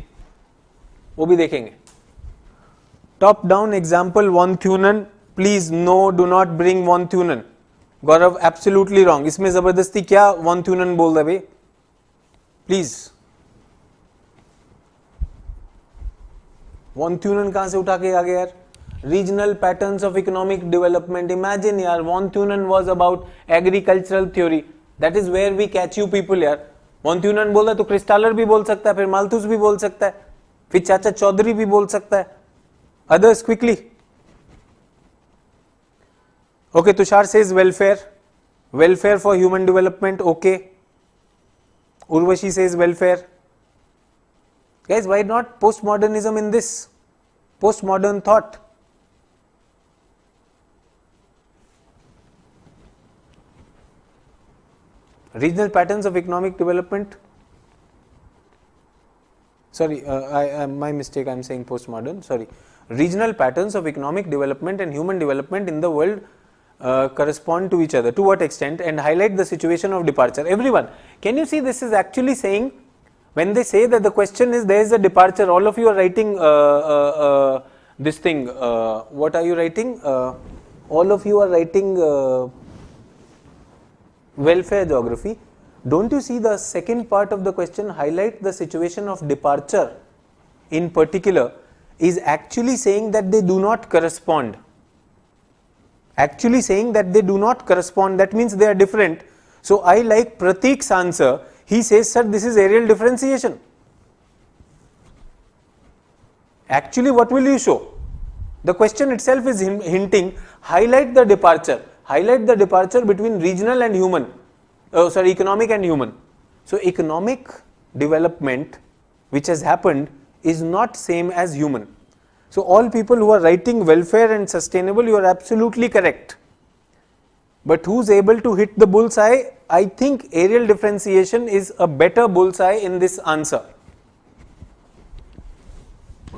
वो भी देखेंगे. Top down example von Thunen. Please no, do not bring von Thunen. Gaurav absolutely wrong. इसमें जबरदस्ती क्या von Thunen बोल रहा है भाई? Please. von Thunen कहाँ से उठा के आ गया यार? Regional patterns of economic development. Imagine यार, von Thunen was about agricultural theory. That is where we catch you people यार. von Thunen बोल रहा है तो क्रिस्टालर भी बोल सकता है, फिर मालथुस भी बोल सकता है, फिर चाचा चौधरी भी बोल सकता है. Others quickly. Okay, Tushar says welfare. Welfare for human development. Okay. Urvashi says welfare. Guys, why not postmodernism in this? Postmodern thought. Regional patterns of economic development. Sorry, my mistake, I am saying postmodern. Sorry. Regional patterns of economic development and human development in the world correspond to each other. To what extent? And highlight the situation of departure. Everyone, can you see this is actually saying, when they say that the question is there is a departure, all of you are writing this thing. What are you writing? All of you are writing welfare geography. Don't you see the second part of the question, highlight the situation of departure in particular, is actually saying that they do not correspond. Actually saying that they do not correspond, that means they are different. So I like Pratik's answer. He says, sir, this is areal differentiation. Actually, what will you show? The question itself is hinting, highlight the departure. Highlight the departure between regional and human. Economic and human. So economic development which has happened is not same as human. So all people who are writing welfare and sustainable, you are absolutely correct. But who's able to hit the bullseye? I think areal differentiation is a better bullseye in this answer.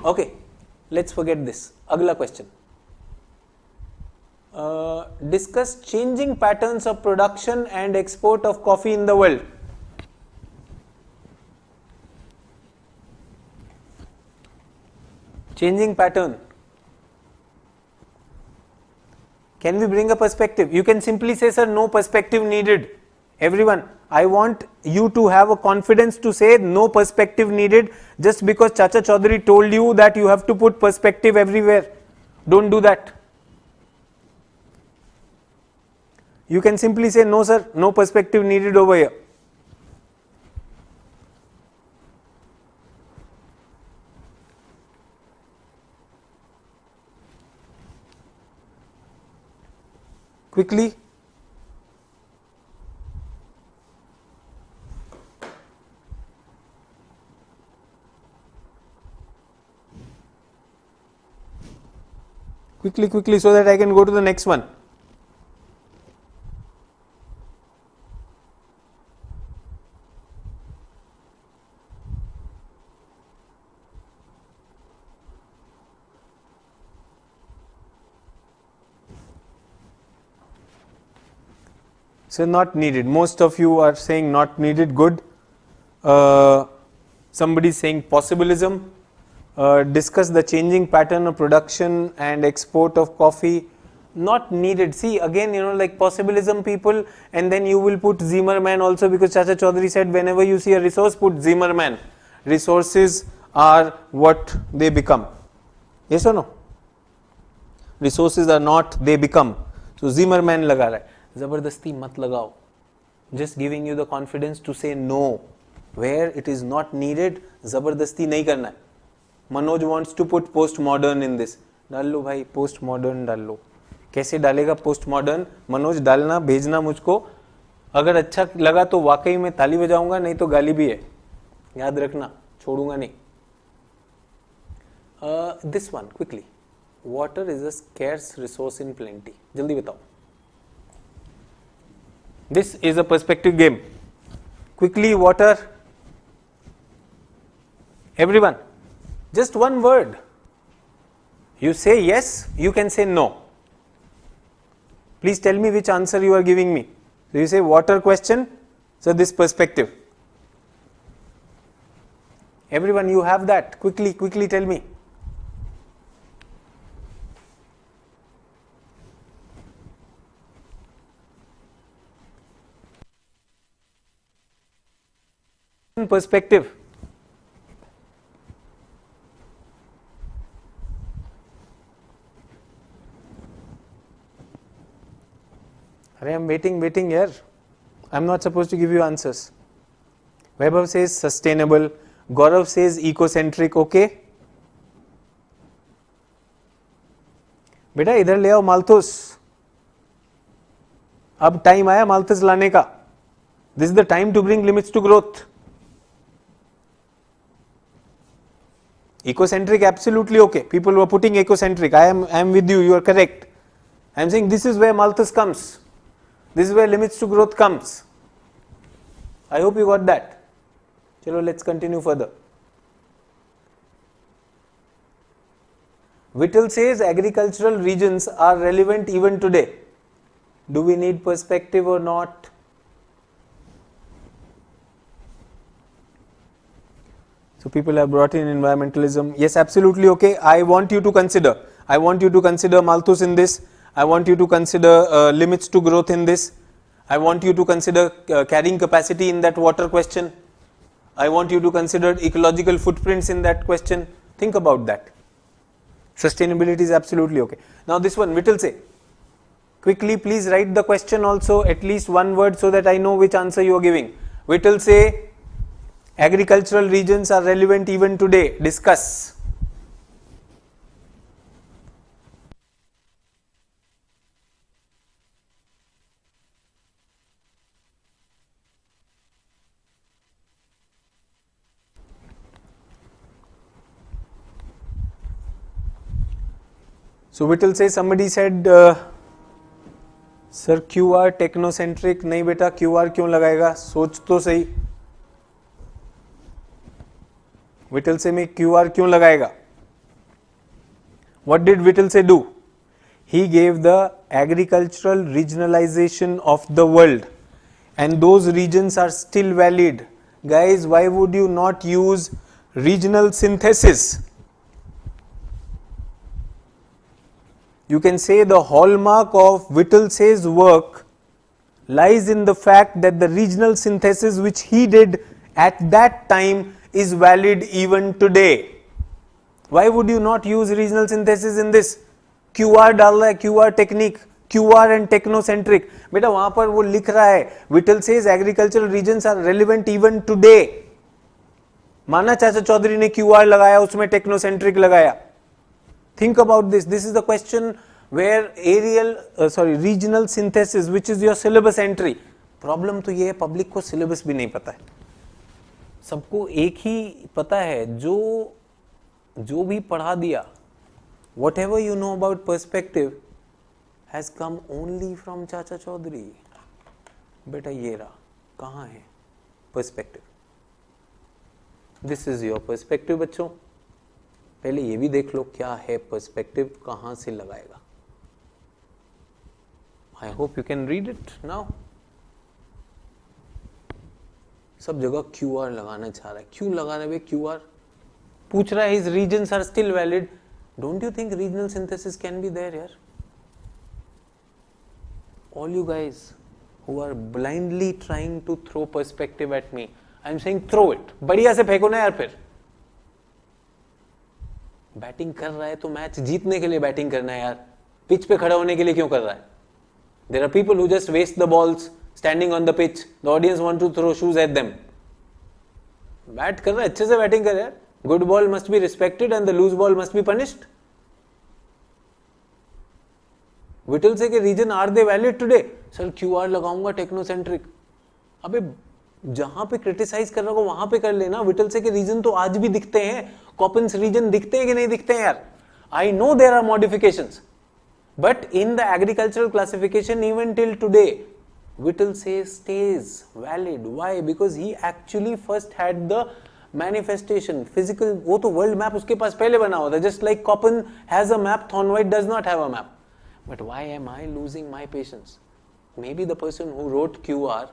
Okay, let's forget this. Agla question. Discuss changing patterns of production and export of coffee in the world. Changing pattern. Can we bring a perspective? You can simply say, sir, no perspective needed. Everyone, I want you to have a confidence to say no perspective needed just because Chacha Chaudhary told you that you have to put perspective everywhere. Don't do that. You can simply say, no sir, no perspective needed over here. Quickly. Quickly, so that I can go to the next one. So not needed. Most of you are saying not needed. Good. Somebody is saying possibilism. Discuss the changing pattern of production and export of coffee. Not needed. See again, like possibilism people, and then you will put Zimmerman also, because Chacha Chaudhary said whenever you see a resource, put Zimmerman. Resources are what they become. Yes or no? Resources are not, they become. So Zimmerman लगा रहा है. जबरदस्ती मत लगाओ. Just giving you the confidence to say no where it is not needed. जबरदस्ती नहीं करना है. Manoj wants to put post modern in this. डाल लो भाई, पोस्ट मॉडर्न डाल लो. कैसे डालेगा पोस्ट मॉडर्न? मनोज डालना, भेजना मुझको. अगर अच्छा लगा तो वाकई में ताली बजाऊंगा, नहीं तो गाली भी है, याद रखना, छोड़ूंगा नहीं. This one quickly, water is a scarce resource in plenty. जल्दी बताओ. This is a perspective game. Quickly, water. Everyone, just one word. You say yes, you can say no. Please tell me which answer you are giving me. So you say water question, so this perspective. Everyone, you have that. Quickly tell me. Perspective. I'm waiting here. I'm not supposed to give you answers. Vaibhav says sustainable. Gaurav says ecocentric. Okay. बेटा इधर ले आओ माल्थुस. अब time आया माल्थुस लाने का. This is the time to bring limits to growth. Ecocentric, absolutely okay. People who are putting ecocentric, I am with you. You are correct. I am saying this is where Malthus comes. This is where limits to growth comes. I hope you got that. Chalo, let's continue further. Whittle says agricultural regions are relevant even today. Do we need perspective or not? So people have brought in environmentalism. Yes, absolutely okay. I want you to consider Malthus in this. I want you to consider limits to growth in this. I want you to consider carrying capacity in that water question. I want you to consider ecological footprints in that question. Think about that. Sustainability is absolutely okay. Now this one, Whittle say. Quickly, please write the question also, at least one word, so that I know which answer you are giving. Whittle say, agricultural regions are relevant even today. Discuss. So Whittle says, somebody said, sir QR technocentric. नहीं बेटा, QR क्यों लगाएगा? सोच तो सही. Whittle say में QR क्यों लगाएगा? What did Whittle say do? He gave the agricultural regionalization of the world, and those regions are still valid. Guys, why would you not use regional synthesis? You can say the hallmark of Whittle say's work lies in the fact that the regional synthesis which he did at that time is valid even today. Why would you not use regional synthesis in this? QR डाल रहा है, QR technique, QR and technocentric. बेटा वहां पर वो लिख रहा है, Whittle says agricultural regions are relevant even today. माना चाचा चौधरी ने QR लगाया, उसमें technocentric लगाया. Think about this. This is the question where regional synthesis, which is your syllabus entry. Problem तो ये है, public को syllabus भी नहीं पता है. सबको एक ही पता है, जो भी पढ़ा दिया. Whatever you know about perspective has come only from चाचा चौधरी. बेटा ये रहा, कहाँ है perspective? This is your perspective बच्चों. पहले ये भी देख लो क्या है पर्सपेक्टिव, कहां से लगाएगा. आई hope you can read it now. सब जगह QR लगाना चाह रहा है. क्यों लगा रहे भाई QR? पूछ रहा है his regions are still valid. Don't you think regional synthesis can be there यार? All you guys who are blindly trying to throw perspective at me, I am saying throw it. बढ़िया से फेंको ना यार. फिर बैटिंग कर रहा है तो मैच जीतने के लिए बैटिंग करना है यार. पिच पे खड़ा होने के लिए क्यों कर रहा है? There are people who just waste the balls standing on the pitch. The audience want to throw shoes at them. Bat कर रहा है, अच्छे से बैटिंग कर यार. Good ball must be respected and the loose ball must be punished. Whittlesey के region are they valid today? Sir QR लगाऊंगा technocentric. अबे जहां पे क्रिटिसाइज कर रहा हो वहां पे कर लेना. विटल से के रीजन तो आज भी दिखते हैं. कॉपिन्स रीजन दिखते हैं कि नहीं दिखते हैं यार? I know there are modifications, but in the agricultural classification even till today Whittle says stays valid. Why? Because he actually first had the manifestation, physical. वो तो world map उसके पास पहले बना हुआ था. Just like Koppen has a map, Thornwhite does not have a map. But why am I losing my patience? Maybe the person who wrote QR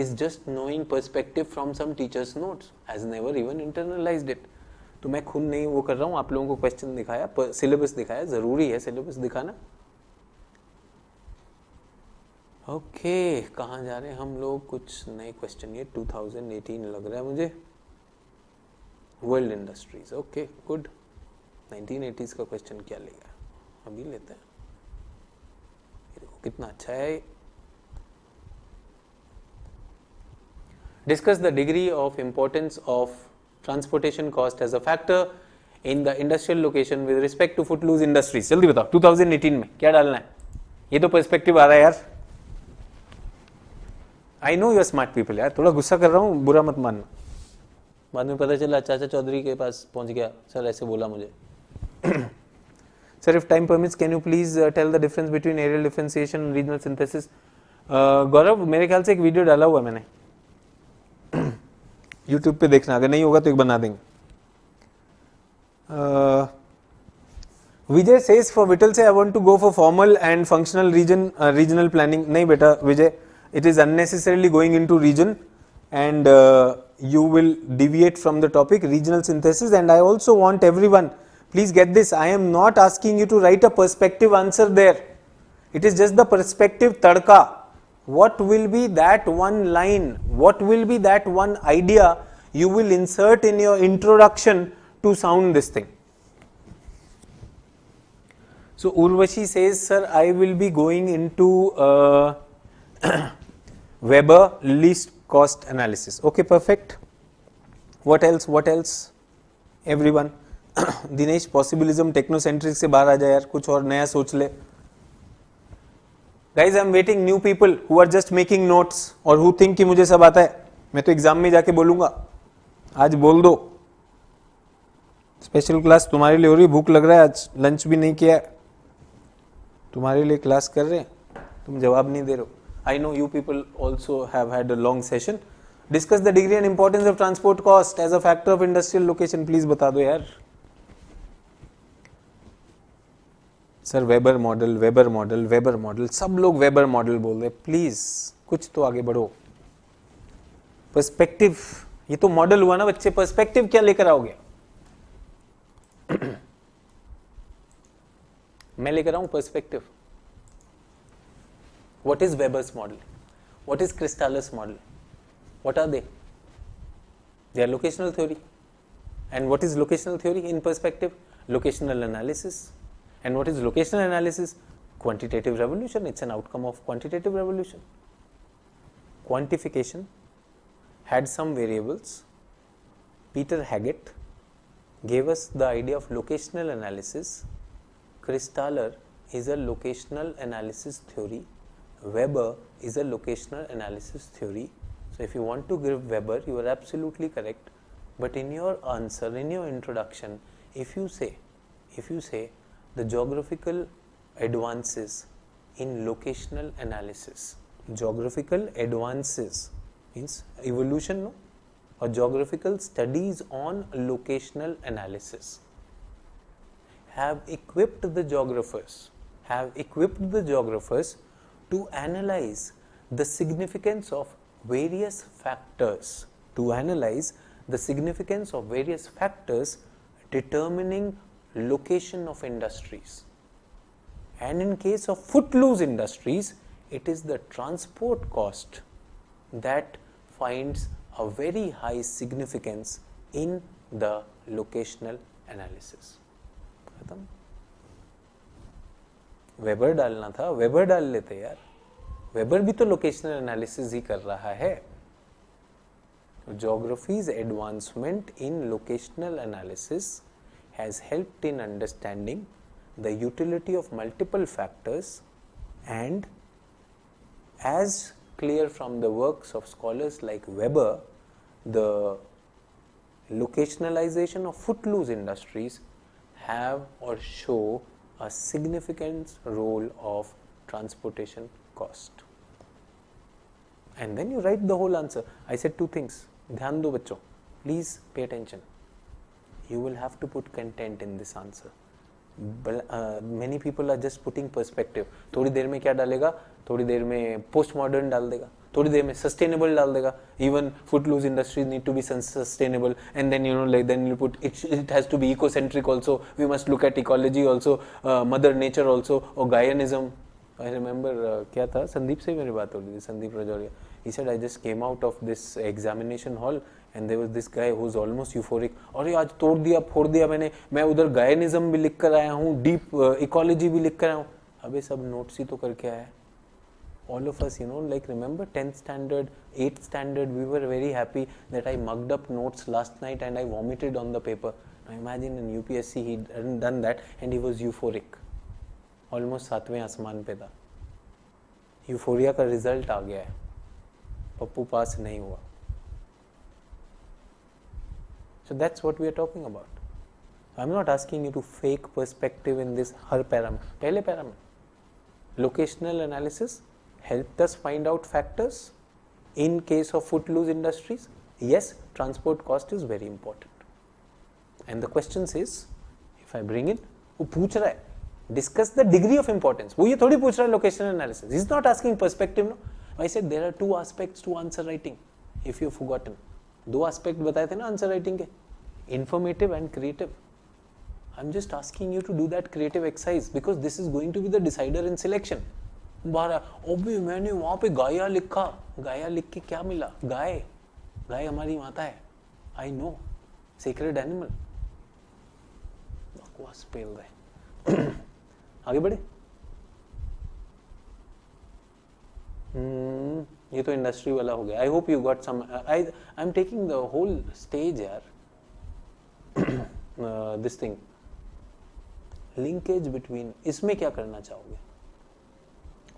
is just knowing perspective from some teacher's notes, has never even internalized it. तो मैं खुद नहीं वो कर रहा हूँ. आप लोगों को क्वेश्चन दिखाया, सिलेबस दिखाया. जरूरी है सिलेबस दिखाना. ओके कहाँ जा रहे हैं हम लोग? कुछ नए क्वेश्चन. ये 2018 लग रहा है मुझे. World industries. Okay good. 1980s का क्वेश्चन क्या लेगा? अभी लेते हैं. ये देखो कितना अच्छा है. Discuss the degree of importance of transportation cost as a factor in the industrial location with respect to footloose industries. जल्दी बताओ 2018 में क्या डालना है? ये तो पर्सपेक्टिव आ रहा है यार. I know you are smart people यार. थोड़ा गुस्सा कर रहा हूँ, बुरा मत मानना. बाद में पता चला चाचा चौधरी के पास पहुंच गया, सर ऐसे बोला मुझे. Sir if time permits can you please tell the difference between areal differentiation and regional synthesis. Gaurav मेरे ख्याल से एक वीडियो डाला हुआ मैंने. यूट्यूब पे देखना, अगर नहीं होगा तो एक बना देंगे. विजय says for Whittlesey I want to go for formal and functional regional planning. नहीं बेटा Vijay, it is unnecessarily going into region and you will deviate from the topic regional synthesis. And I also want everyone, please get this, I am not asking you to write a perspective answer there. It is just the perspective tadka. What will be that one line, what will be that one idea you will insert in your introduction to sound this thing. So Urvashi says, sir I will be going into Weber least cost analysis. Okay, perfect. What else? What else? Everyone. Dinesh possibilism technocentric से बाहर आ जाए यार, कुछ और नया सोच ले. Guys, I am waiting new people who are just making notes और who think कि मुझे सब आता है. मैं तो एग्जाम में जाके बोलूंगा. आज बोल दो. स्पेशल क्लास तुम्हारे लिए हो रही. भूख लग रहा है, आज लंच भी नहीं किया है. तुम्हारे लिए क्लास कर रहे हैं, तुम जवाब नहीं दे रहे हो. I know you people also have had a long session. Discuss the degree and importance of transport cost as a factor of industrial location. Please बता दो यार. Sir weber model, weber model, weber model, सब लोग weber model बोल रहे. Please कुछ तो आगे बढ़ो. पर्सपेक्टिव, ये तो मॉडल हुआ ना बच्चे. पर्सपेक्टिव क्या लेकर आओगे? मैं लेकर आऊं perspective. What is Weber's model? What is Cristaller's model? What are they? They are locational theory. And what is locational theory in perspective? Locational analysis. And what is locational analysis? Quantitative revolution. It's an outcome of quantitative revolution. Quantification had some variables. Peter Haggett gave us the idea of locational analysis. Cristaller is a locational analysis theory. Weber is a locational analysis theory. So if you want to give Weber, you are absolutely correct. But in your answer, in your introduction, if you say the geographical advances in locational analysis, geographical advances means evolution, no? Or geographical studies on locational analysis have equipped the geographers to analyze the significance of various factors, determining location of industries. And in case of footloose industries, it is the transport cost that finds a very high significance in the locational analysis. खत्म. Weber डालना था, weber डाल लेते यार. Weber भी तो locational analysis ही कर रहा है. geography's advancement in locational analysis has helped in understanding the utility of multiple factors, and as clear from the works of scholars like Weber, the locationalization of footloose industries have or show a significant role of transportation cost. And then you write the whole answer. I said two things. ध्यान दो बच्चों, please pay attention. You will have to put content in this answer. Many people are just putting perspective. थोड़ी देर में क्या डालेगा, थोड़ी देर में post modern डाल देगा, थोड़ी देर में सस्टेनेबल डाल देगा. Even footloose industries need to be sustainable, and then like then you put it has to be ecocentric also. We must look at ecology also, mother nature also, or Gaianism. I remember क्या था, संदीप से मेरी बात हो रही थी, Sandeep Rajauria. He said, I just came out of this examination hall and there was this guy who was almost euphoric. अरे आज तोड़ दिया फोड़ दिया मैंने, मैं उधर गायनिज्म भी लिख कर आया हूँ, डीप इकोलॉजी भी लिख कर आया हूँ. अबे सब नोट्स ही तो करके आया. All of us, like remember 10th standard, 8th standard, we were very happy that I mugged up notes last night and I vomited on the paper. Now imagine in UPSC he hadn't done that and he was euphoric. Almost 7वें आसमान पे था. Euphoria का result आ गया है, पप्पू पास नहीं हुआ. So that's what we are talking about. I'm not asking you to fake perspective in this her para में. पहले पैरा में locational analysis helped us find out factors in case of footloose industries. Yes, transport cost is very important. And the question is, if I bring in, वो पूछ रहा है discuss the degree of importance. वो ये थोड़ी पूछ रहा है locational analysis. He's not asking perspective, no. I said there are two aspects to answer writing. If you've forgotten, दो aspect बताए थे ना answer writing के, informative and creative. I'm just asking you to do that creative exercise because this is going to be the decider in selection. बारह, ओबे मैंने वहाँ पे गाया लिखा, गाया लिख के क्या मिला? गाय, गाय हमारी माता है. I know, sacred animal. बकवास पेल रहे. आगे बढ़े. ये तो इंडस्ट्री वाला हो गया. I hope you got some. I am taking the whole stage यार. दिस थिंग लिंकेज बिटवीन, इसमें क्या करना चाहोगे?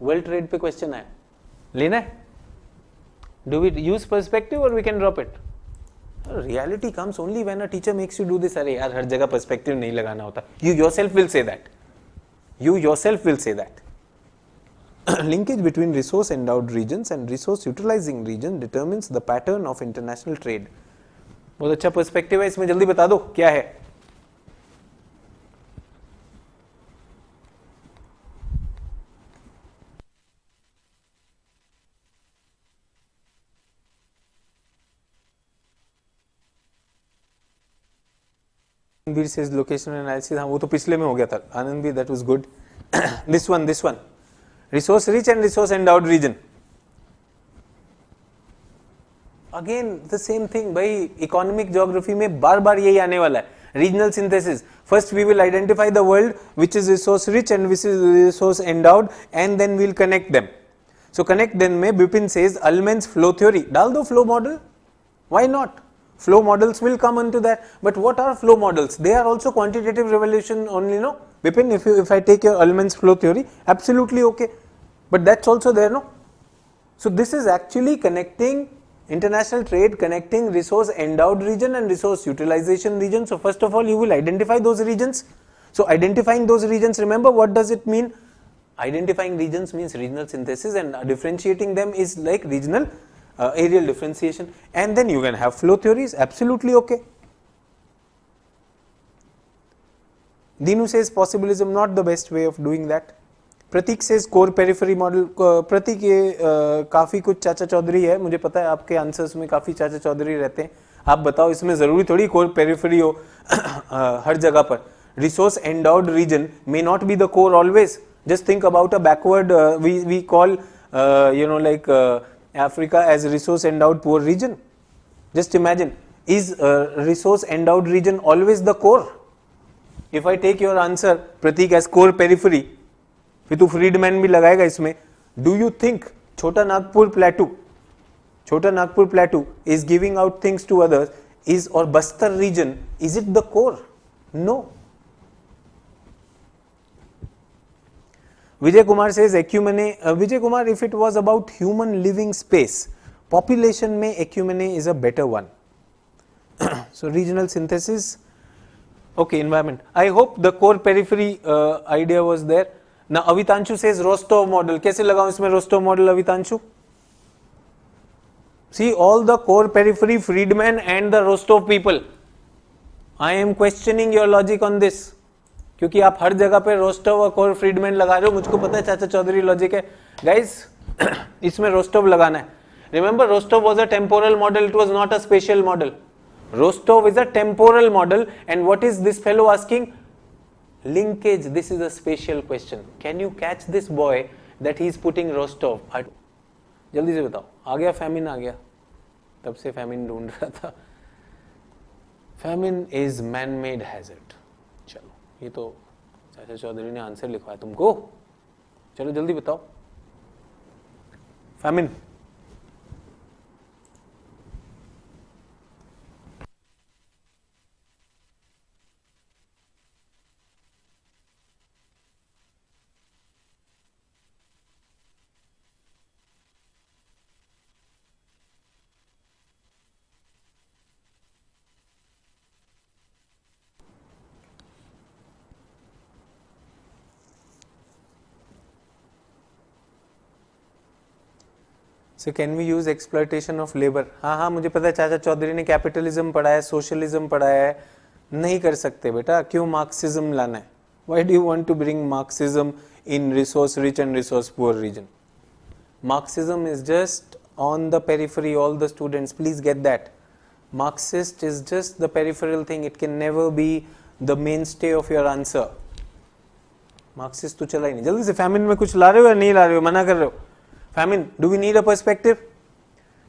वर्ल्ड ट्रेड पे क्वेश्चन आया, लेना है? डू वी यूज पर्सपेक्टिव और we can drop it? Reality comes only when a teacher makes you do this. अरे यार हर जगह पर्सपेक्टिव नहीं लगाना होता. You yourself will say that. You yourself will say that. Linkage between resource endowed regions and resource utilizing regions determines the pattern of international trade. बहुत अच्छा perspective है, इसमें जल्दी बता दो क्या है. Anand says locational analysis. हाँ वो तो पिछले में हो गया था. Anand, that was good. this one, resource rich and resource endowed region. Again the same thing भाई. Economic geography में बार बार यही आने वाला है. Regional synthesis. First we will identify the world which is resource rich and which is resource endowed, and then we will connect them. So connect them में Bipin says Ullmann's flow theory. डाल दो flow model. Why not? Flow models will come into that. But what are flow models? They are also quantitative revolution only, no? Bipin, if I take your Ullmann's flow theory, absolutely okay. But that's also there, no? So this is actually connecting international trade, connecting resource endowed region and resource utilization region. So first of all, you will identify those regions. So identifying those regions, remember what does it mean? Identifying regions means regional synthesis, and differentiating them is like regional areal differentiation, and then you can have flow theories, absolutely okay. Dinu says possibilism not the best way of doing that. Pratik says core periphery model. Pratik ये काफ़ी कुछ चाचा चौधरी है, मुझे पता है आपके answers में काफ़ी चाचा चौधरी रहते हैं. आप बताओ इसमें ज़रूरी थोड़ी core periphery हो हर जगह पर. Resource endowed region may not be the core always. Just think about a backward, we call like Africa as resource endowed poor region. Just imagine, is resource endowed region always the core? If I take your answer Pratik as core periphery, फिर तू Friedman भी लगाएगा इसमें. Do you think छोटा Nagpur प्लेटू, Chota Nagpur plateau is giving out things to others, or Bastar region, is it the core? No. Vijay Kumar says Ecumene, Vijay Kumar, if it was about human living space, population mein Ecumene is a better one. So regional synthesis, okay, environment. I hope the core periphery idea was there. Now Avitanshu says Rostov model. कैसे लगाऊं इसमें Rostov model, Avitanshu? See all the core periphery, Friedman and the Rostov people. I am questioning your logic on this. क्योंकि आप हर जगह पे Rostow और core Friedman लगा रहे हो, मुझको पता है चाचा चौधरी लॉजिक है. गाइस इसमें रोस्टोव लगाना है. Remember Rostow was a temporal model, it was not a spatial model. Rostow is a temporal model and what is this fellow asking? Linkage. This is a spatial question. Can you catch this boy that he is putting Rostow? जल्दी से बताओ. आ गया famine, आ गया. तब से famine ढूंढ रहा था. Famine is man made hazard. चलो ये तो चाचा चौधरी ने आंसर लिखवाया तुमको. चलो जल्दी बताओ. Famine. So can we use exploitation of labor? हाँ हाँ मुझे पता है चाचा चौधरी ने कैपिटलिज्म पढ़ा है, सोशलिज्म पढ़ाया है. नहीं कर सकते बेटा. क्यों मार्क्सिज्म लाना है? Why do you want to bring Marxism in resource rich and resource poor region? Marxism is just on the periphery. All the students, please get that. Marxist is just the peripheral thing. It can never be the mainstay of your answer. Marxist तो चला ही नहीं. जल्दी से famine में कुछ ला रहे हो या नहीं ला रहे हो? मना कर रहे हो. Famine, do we need a perspective?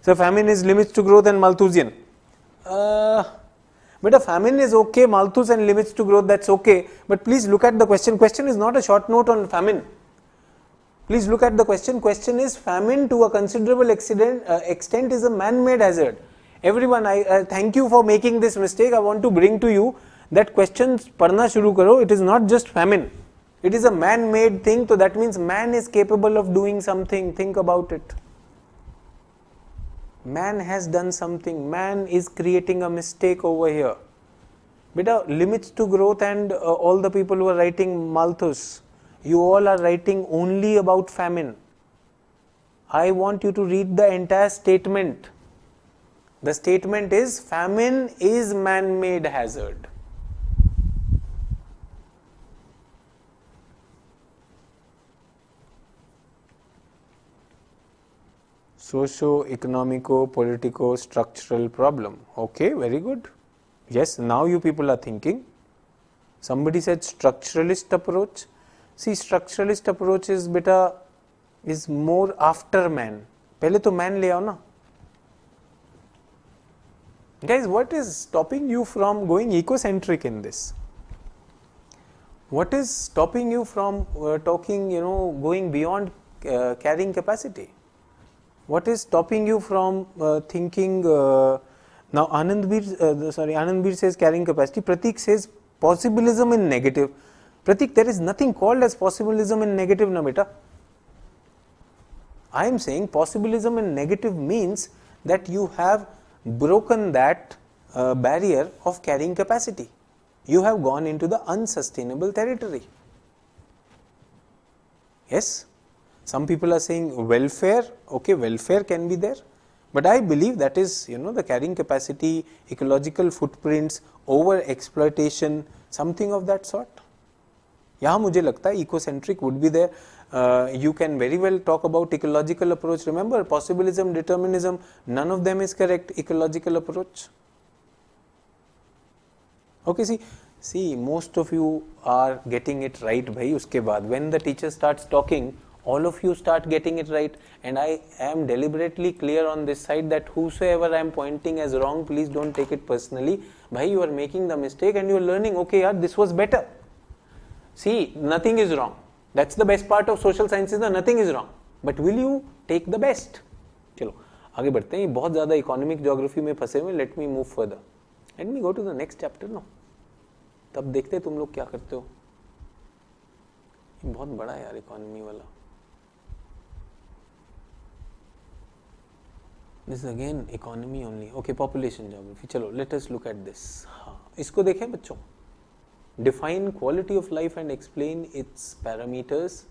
So famine is limits to growth and Malthusian. But a famine is okay, Malthus and limits to growth, that's okay. But please look at the question. Question is not a short note on famine. Please look at the question. Question is famine to a considerable extent is a man-made hazard. Everyone, I thank you for making this mistake. I want to bring to you that questions padhna shuru karo. It is not just famine. It is a man-made thing, so that means man is capable of doing something. Think about it. Man has done something. Man is creating a mistake over here. Beta, limits to growth and all the people who are writing Malthus, you all are writing only about famine. I want you to read the entire statement. The statement is famine is man-made hazard. Socio-economico-politico-structural problem. Okay, very good. Yes, now you people are thinking. Somebody said structuralist approach. See, structuralist approach is beta is more after man. पहले तो man ले आओ ना. Guys, what is stopping you from going ecocentric in this? What is stopping you from talking, going beyond carrying capacity? What is stopping you from thinking? Now Anandbir says carrying capacity. Pratik says possibilism in negative. Pratik, there is nothing called as possibilism in negative, na beta. I am saying possibilism in negative means that you have broken that barrier of carrying capacity. You have gone into the unsustainable territory. Yes. Some people are saying welfare, okay, welfare can be there, but I believe that is, the carrying capacity, ecological footprints, over exploitation, something of that sort. यहाँ मुझे लगता है ecocentric would be there. You can very well talk about ecological approach. Remember, possibilism, determinism, none of them is correct. Ecological approach. Okay, see, most of you are getting it right, bhai. उसके बाद, when the teacher starts talking, all of you start getting it right, and I am deliberately clear on this side that whosoever I am pointing as wrong, please don't take it personally. Bhai, you are making the mistake and you are learning, okay, yaar, this was better. See, nothing is wrong. That's the best part of social sciences, nothing is wrong. But will you take the best? Chalo. आगे बढ़ते हैं, ये बहुत ज़्यादा economic geography में फंसे हुए, let me move further, let me go to the next chapter no, तब देखते तुम लोग क्या करते हो। ये बहुत बड़ा है यार इकोनॉमी वाला। This again economy only, okay population geography, चलो let us look at this. हाँ इसको देखें बच्चों, define quality of life and explain its parameters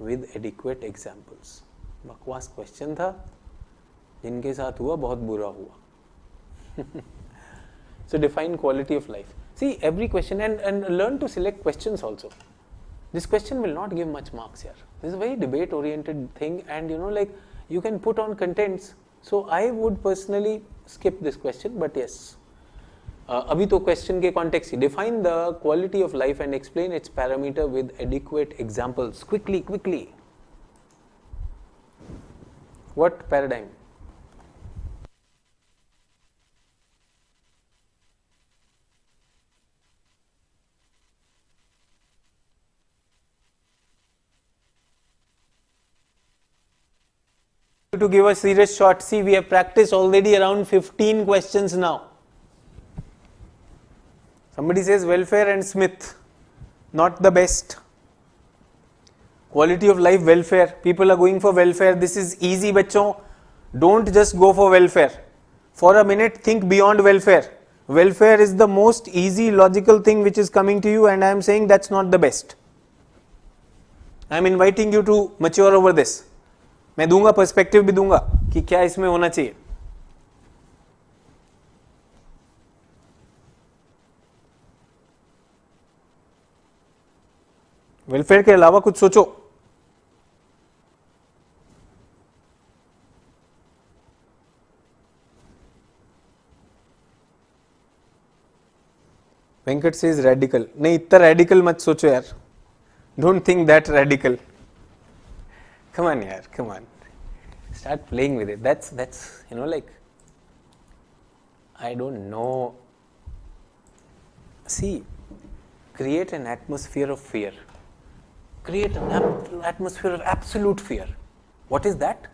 with adequate examples. बकवास क्वेश्चन था, जिनके साथ हुआ बहुत बुरा हुआ। So define quality of life. See every question and learn to select questions also. This question will not give much marks here. This is a very debate oriented thing, and you know, like you can put on contents. So I would personally skip this question, but yes. अभी तो question के context he, define the quality of life and explain its parameter with adequate examples. Quickly. What paradigm? To give a serious shot, see we have practiced already around 15 questions now. Somebody says welfare and Smith, not the best. Quality of life, welfare, people are going for welfare, this is easy bachon, don't just go for welfare. For a minute think beyond welfare. Welfare is the most easy logical thing which is coming to you, and I am saying that's not the best. I am inviting you to mature over this. मैं दूंगा perspective भी दूंगा कि क्या इसमें होना चाहिए। Welfare के अलावा कुछ सोचो। वेंकट सेज रेडिकल, नहीं इतना रेडिकल मत सोचो यार, don't think that radical. Come on yaar, come on, start playing with it. That's you know, like I don't know, see, create an atmosphere of fear, create an atmosphere of absolute fear. What is that?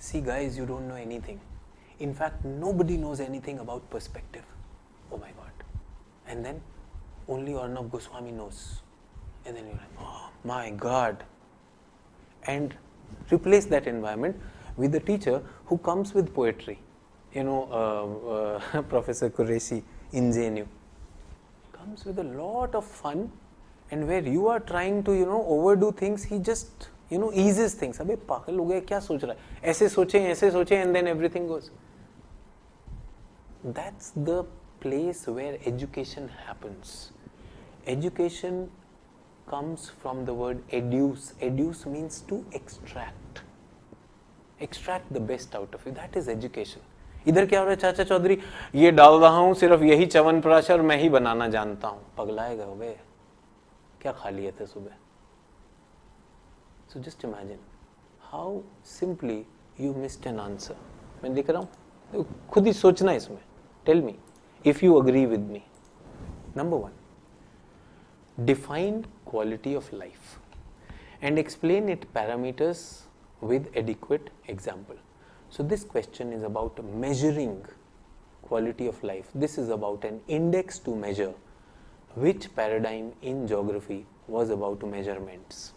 See guys, you don't know anything, in fact nobody knows anything about perspective. Oh my god. And then only Arnab Goswami knows, and then you're like, oh my god. And replace that environment with a teacher who comes with poetry. You know, Professor Qureshi, ingenue, comes with a lot of fun, and where you are trying to, you know, overdo things, he just, you know, eases things. अबे पागल हो गया, क्या सोच रहा है, ऐसे सोचे, and then everything goes. That's the place where education happens. Education comes from the word educe. Educe means to extract the best out of you. That is education. इधर क्या हो रहा है, चाचा चौधरी ये डाल रहा हूं, सिर्फ यही च्यवनप्राश और मैं ही बनाना जानता हूं। पगलाएगा बे, क्या खा लिए थे सुबह। So just imagine how simply you missed an answer. मैं लिख रहा हूं, खुद ही सोचना इसमें। Tell me if you agree with me. Number 1, define quality of life and explain its parameters with adequate example. So this question is about measuring quality of life. This is about an index to measure. Which paradigm in geography was about measurements?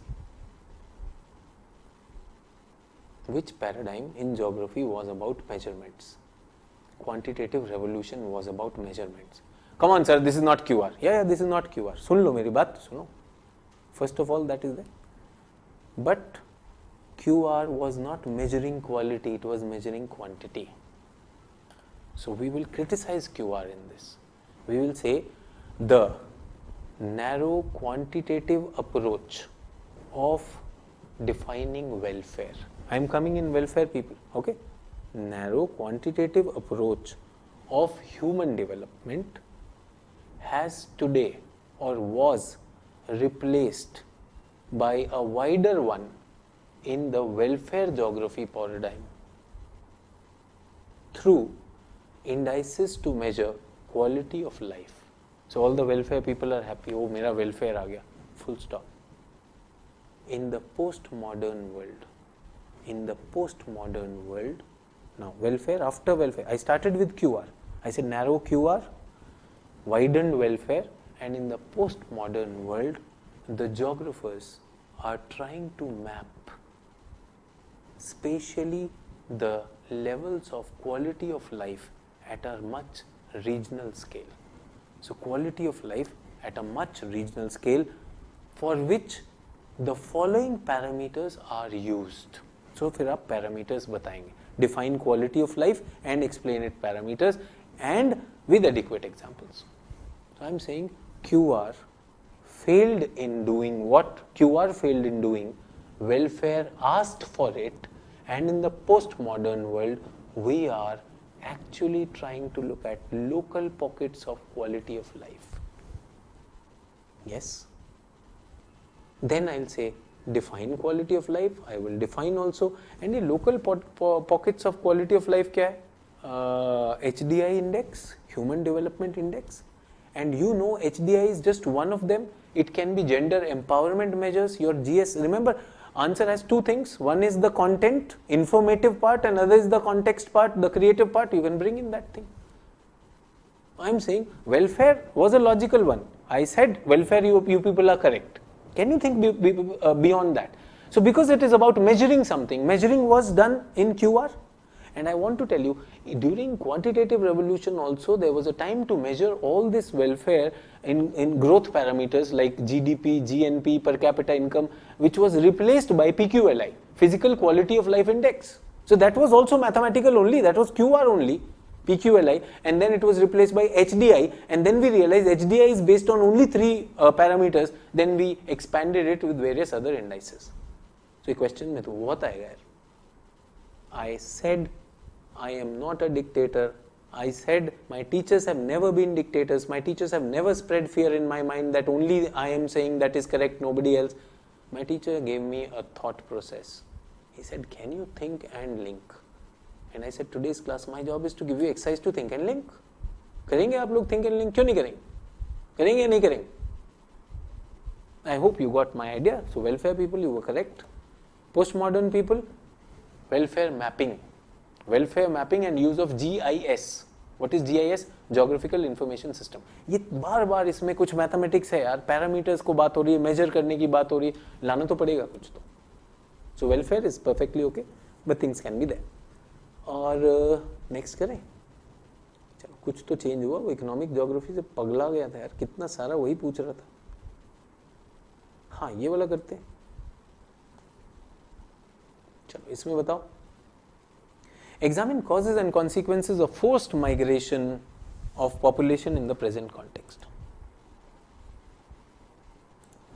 Which paradigm in geography was about measurements? Quantitative revolution was about measurements. Come on sir, this is not QR. Yeah, this is not QR. सुन लो मेरी बात तो सुनो. First of all, that is there. But QR was not measuring quality, it was measuring quantity. So we will criticize QR in this. We will say the narrow quantitative approach of defining welfare. I am coming in welfare, people, okay? Narrow quantitative approach of human development has today or was replaced by a wider one in the welfare geography paradigm through indices to measure quality of life. So all the welfare people are happy, oh mera welfare aa gaya, full stop. In the postmodern world, Now welfare, after welfare, I started with QR. I said narrow QR, widened welfare, and in the postmodern world, the geographers are trying to map spatially the levels of quality of life at a much regional scale. So quality of life at a much regional scale, for which the following parameters are used. So फिर आप parameters बताएंगे, define quality of life and explain its parameters and with adequate examples. So I'm saying QR failed in doing what? QR failed in doing, welfare asked for it, and in the postmodern world we are actually trying to look at local pockets of quality of life. Yes? Then I'll say define quality of life, I will define also, and the local pockets of quality of life क्या है? HDI index, Human Development Index, and you know HDI is just one of them. It can be gender empowerment measures, your GS, remember answer has two things, one is the content, informative part, and other is the context part, the creative part, you can bring in that thing. I'm saying welfare was a logical one. I said welfare, you people are correct. Can you think beyond that? So because it is about measuring something, measuring was done in QR. And I want to tell you, during quantitative revolution also, there was a time to measure all this welfare in growth parameters like GDP, GNP, per capita income, which was replaced by PQLI, Physical Quality of Life Index. So that was also mathematical only, that was QR only, PQLI, and then it was replaced by HDI, and then we realized HDI is based on only three parameters, then we expanded it with various other indices. So a question में तो बहुत आएगा यार. I said I am not a dictator. I said my teachers have never been dictators. My teachers have never spread fear in my mind that only I am saying that is correct, nobody else. My teacher gave me a thought process. He said, can you think and link? And I said, today's class, my job is to give you exercise to think and link. करेंगे आप लोग think and link? क्यों नहीं करेंगे? करेंगे या नहीं करेंगे? I hope you got my idea. So welfare people, you were correct. Postmodern people, welfare mapping. Welfare mapping and use of GIS. What is GIS? Geographical Information System. ये बार बार इसमें कुछ मैथमेटिक्स है यार, पैरामीटर्स को बात हो रही है, मेजर करने की बात हो रही है, लाना तो पड़ेगा कुछ तो. So welfare is perfectly okay, but things can be there. और नेक्स्ट करें, चलो कुछ तो चेंज हुआ. वो इकोनॉमिक ज्योग्राफी से पगला गया था यार, कितना सारा वही पूछ रहा था. हाँ ये वाला करते हैं. चलो इसमें बताओ. Examine causes and consequences of forced migration of population in the present context.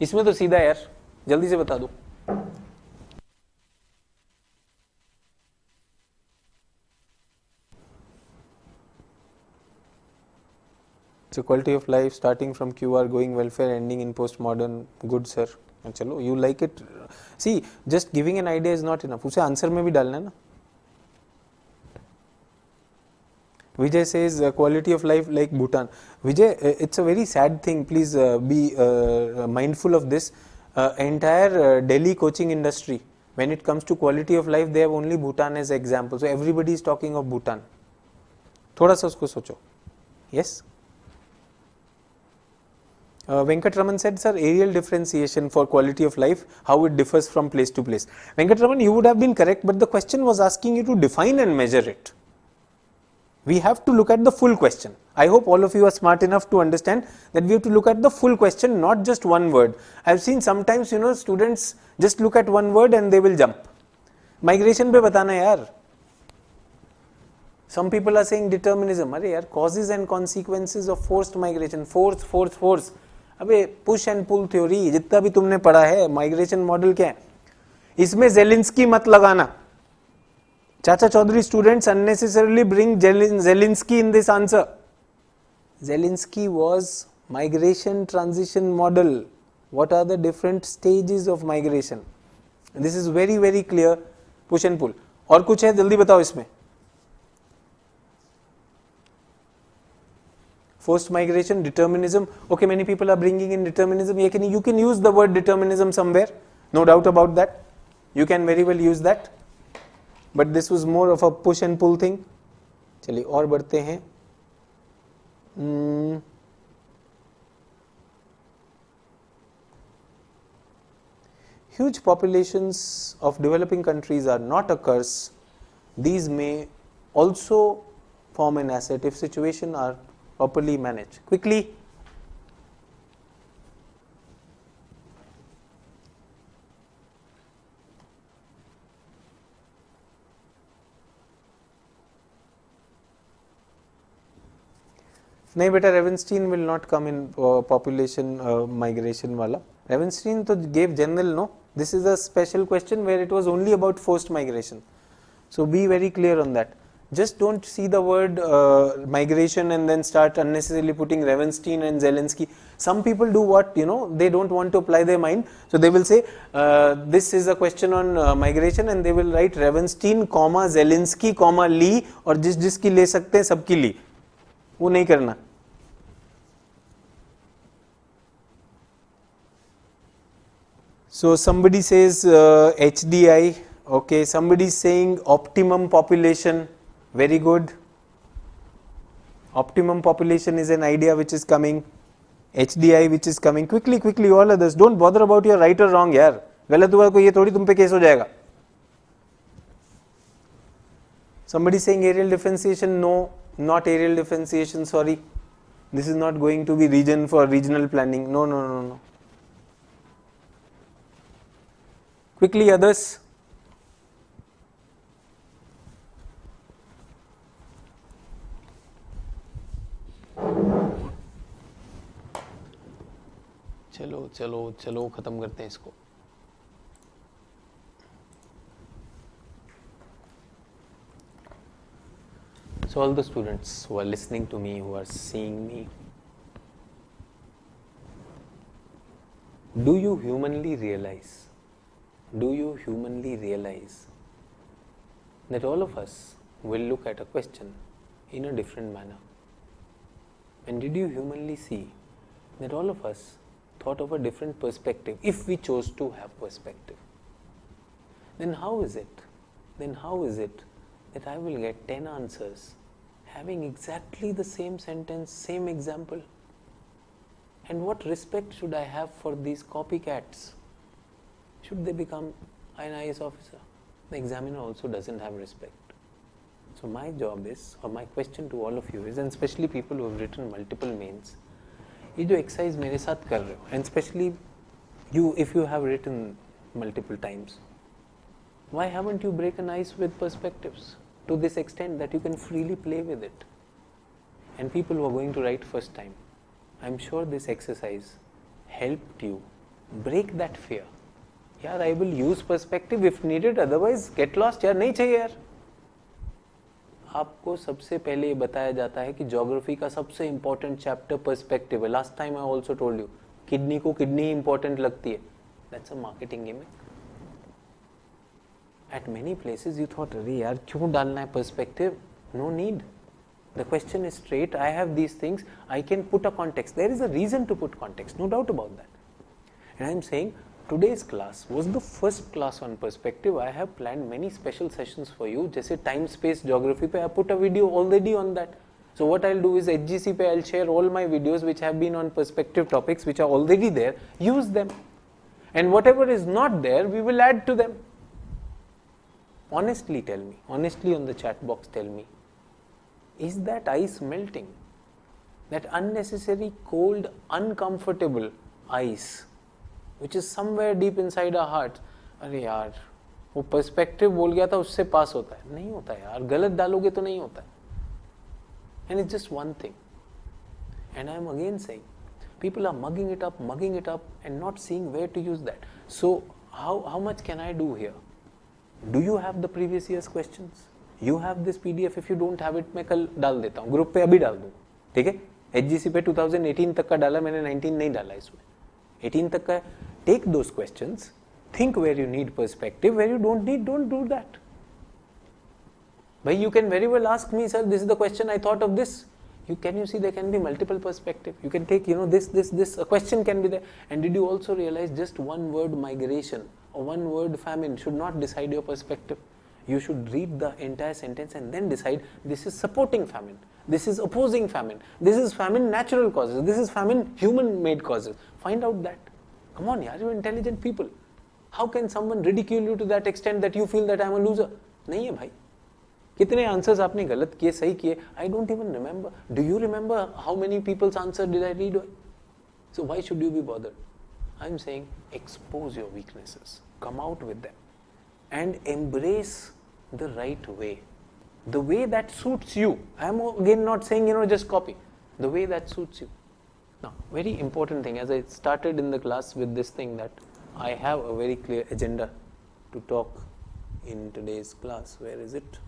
इसमें तो सीधा यार, जल्दी से बता दो. So quality of life starting from QR, going welfare, ending in postmodern. Good sir. चलो, you like it. See, just giving an idea is not enough. उसे आंसर में भी डालना है ना. Vijay says quality of life like Bhutan. Vijay, it's a very sad thing. Please be mindful of this. Entire Delhi coaching industry, when it comes to quality of life, they have only Bhutan as example. So everybody is talking of Bhutan. थोड़ा सा उसको सोचो. Yes. Venkatraman said, sir, areal differentiation for quality of life, how it differs from place to place. Venkatraman, you would have been correct, but the question was asking you to define and measure it. We have to look at the full question. I hope all of you are smart enough to understand that we have to look at the full question, not just one word. I have seen sometimes, students just look at one word and they will jump. Migration पे बताना यार. Some people are saying determinism. अरे यार, causes and consequences of forced migration. Force. अबे push and pull theory, जितना भी तुमने पढ़ा है, migration model क्या है? इसमें Zelensky मत लगाना. Chacha Chaudhary students unnecessarily bring Zelensky in this answer. Zelensky was migration transition model. What are the different stages of migration? And this is very, very clear. Push and pull. और कुछ है, जल्दी बताओ इसमें. Forced migration, determinism. Okay, many people are bringing in determinism. You can use the word determinism somewhere. No doubt about that. You can very well use that. but this was more of a push and pull thing. चलिए और बढ़ते हैं. Huge populations of developing countries are not a curse. These may also form an asset if situation are properly managed. Quickly. नहीं बेटा, रेवेंस्टीन will not come in population migration वाला. Revenstein तो gave general, no? This is a special question where it was only about forced migration. So be very clear on that. Just don't see the word migration and then start unnecessarily putting Revenstein and Zelensky. Some people do what, they don't want to apply their mind. So they will say, this is a question on migration, and they will write Revenstein, Zelensky, Lee, और जिसकी ले सकते हैं सबकी ली. वो नहीं करना. So somebody says HDI, okay, somebody is saying optimum population, very good. Optimum population is an idea which is coming. HDI which is coming. Quickly, all others, don't bother about your right or wrong यार. गलत हुआ कोई ये थोड़ी तुम पे case हो जाएगा. Somebody saying aerial differentiation, no, not aerial differentiation, sorry. This is not going to be region for regional planning. No. Quickly others. चलो खत्म करते हैं इसको. So all the students who are listening to me, who are seeing me, do you humanly realize that all of us will look at a question in a different manner? And did you humanly see that all of us thought of a different perspective if we chose to have perspective? Then how is it that I will get 10 answers having exactly the same sentence, same example? And what respect should I have for these copycats? Should they become an IAS officer? The examiner also doesn't have respect. So my job is, or my question to all of you is, and especially people who have written multiple mains, ये जो exercise मेरे साथ कर रहे हो, and especially you, if you have written multiple times, why haven't you broken ice with perspectives to this extent that you can freely play with it? And people who are going to write first time, I'm sure this exercise helped you break that fear. यार I will use perspective if needed, otherwise get lost. यार नहीं चाहिए यार. आपको सबसे पहले ये बताया जाता है कि ज्योग्राफी का सबसे इंपॉर्टेंट चैप्टर पर्सपेक्टिव है. Last time I also told you, kidney को किडनी इंपॉर्टेंट लगती है. That's a marketing gimmick. At many places you thought अरे यार क्यों डालना है perspective? No need. The question is straight. I have these things. I can put a context. There is a reason to put context, no doubt about that. And I am saying today's class was the first class on perspective. I have planned many special sessions for you. जैसे time space geography पे I put a video already on that. So what I'll do is HGC पे I'll share all my videos which have been on perspective topics which are already there. Use them. And whatever is not there, we will add to them. Honestly tell me. Honestly on the chat box tell me. Is that ice melting? That unnecessary, cold, uncomfortable ice, which is somewhere deep inside our heart. अरे यार, वो perspective बोल गया था उससे पास होता है. नहीं होता यार, गलत डालोगे तो नहीं होता. And it's just one thing. And I am again saying, people are mugging it up and not seeing where to use that. So how much can I do here? Do you have the previous year's questions? You have this PDF. If you don't have it, मैं कल डाल देता हूँ group पे, अभी डाल दूँ. ठीक है? HGC पे 2018 तक का डाला मैंने, 19 नहीं डाला इसमें. 18 तक का. Take those questions. Think where you need perspective. Where you don't need, don't do that. But you can very well ask me, sir, this is the question, I thought of this. Can you see there can be multiple perspective? You can take, this, a question can be there. And did you also realize just one word migration or one word famine should not decide your perspective? You should read the entire sentence and then decide this is supporting famine, this is opposing famine, this is famine natural causes, this is famine human made causes. Find out that. Come on, yaar, you're intelligent people. How can someone ridicule you to that extent that you feel that I'm a loser? नहीं है भाई. कितने answers आपने गलत किए, सही किए? I don't even remember. Do you remember how many people's answer did I read? So why should you be bothered? I'm saying expose your weaknesses, come out with them, and embrace the right way, the way that suits you. I'm again not saying just copy, the way that suits you. Now, very important thing, as I started in the class with this thing, that I have a very clear agenda to talk in today's class. Where is it?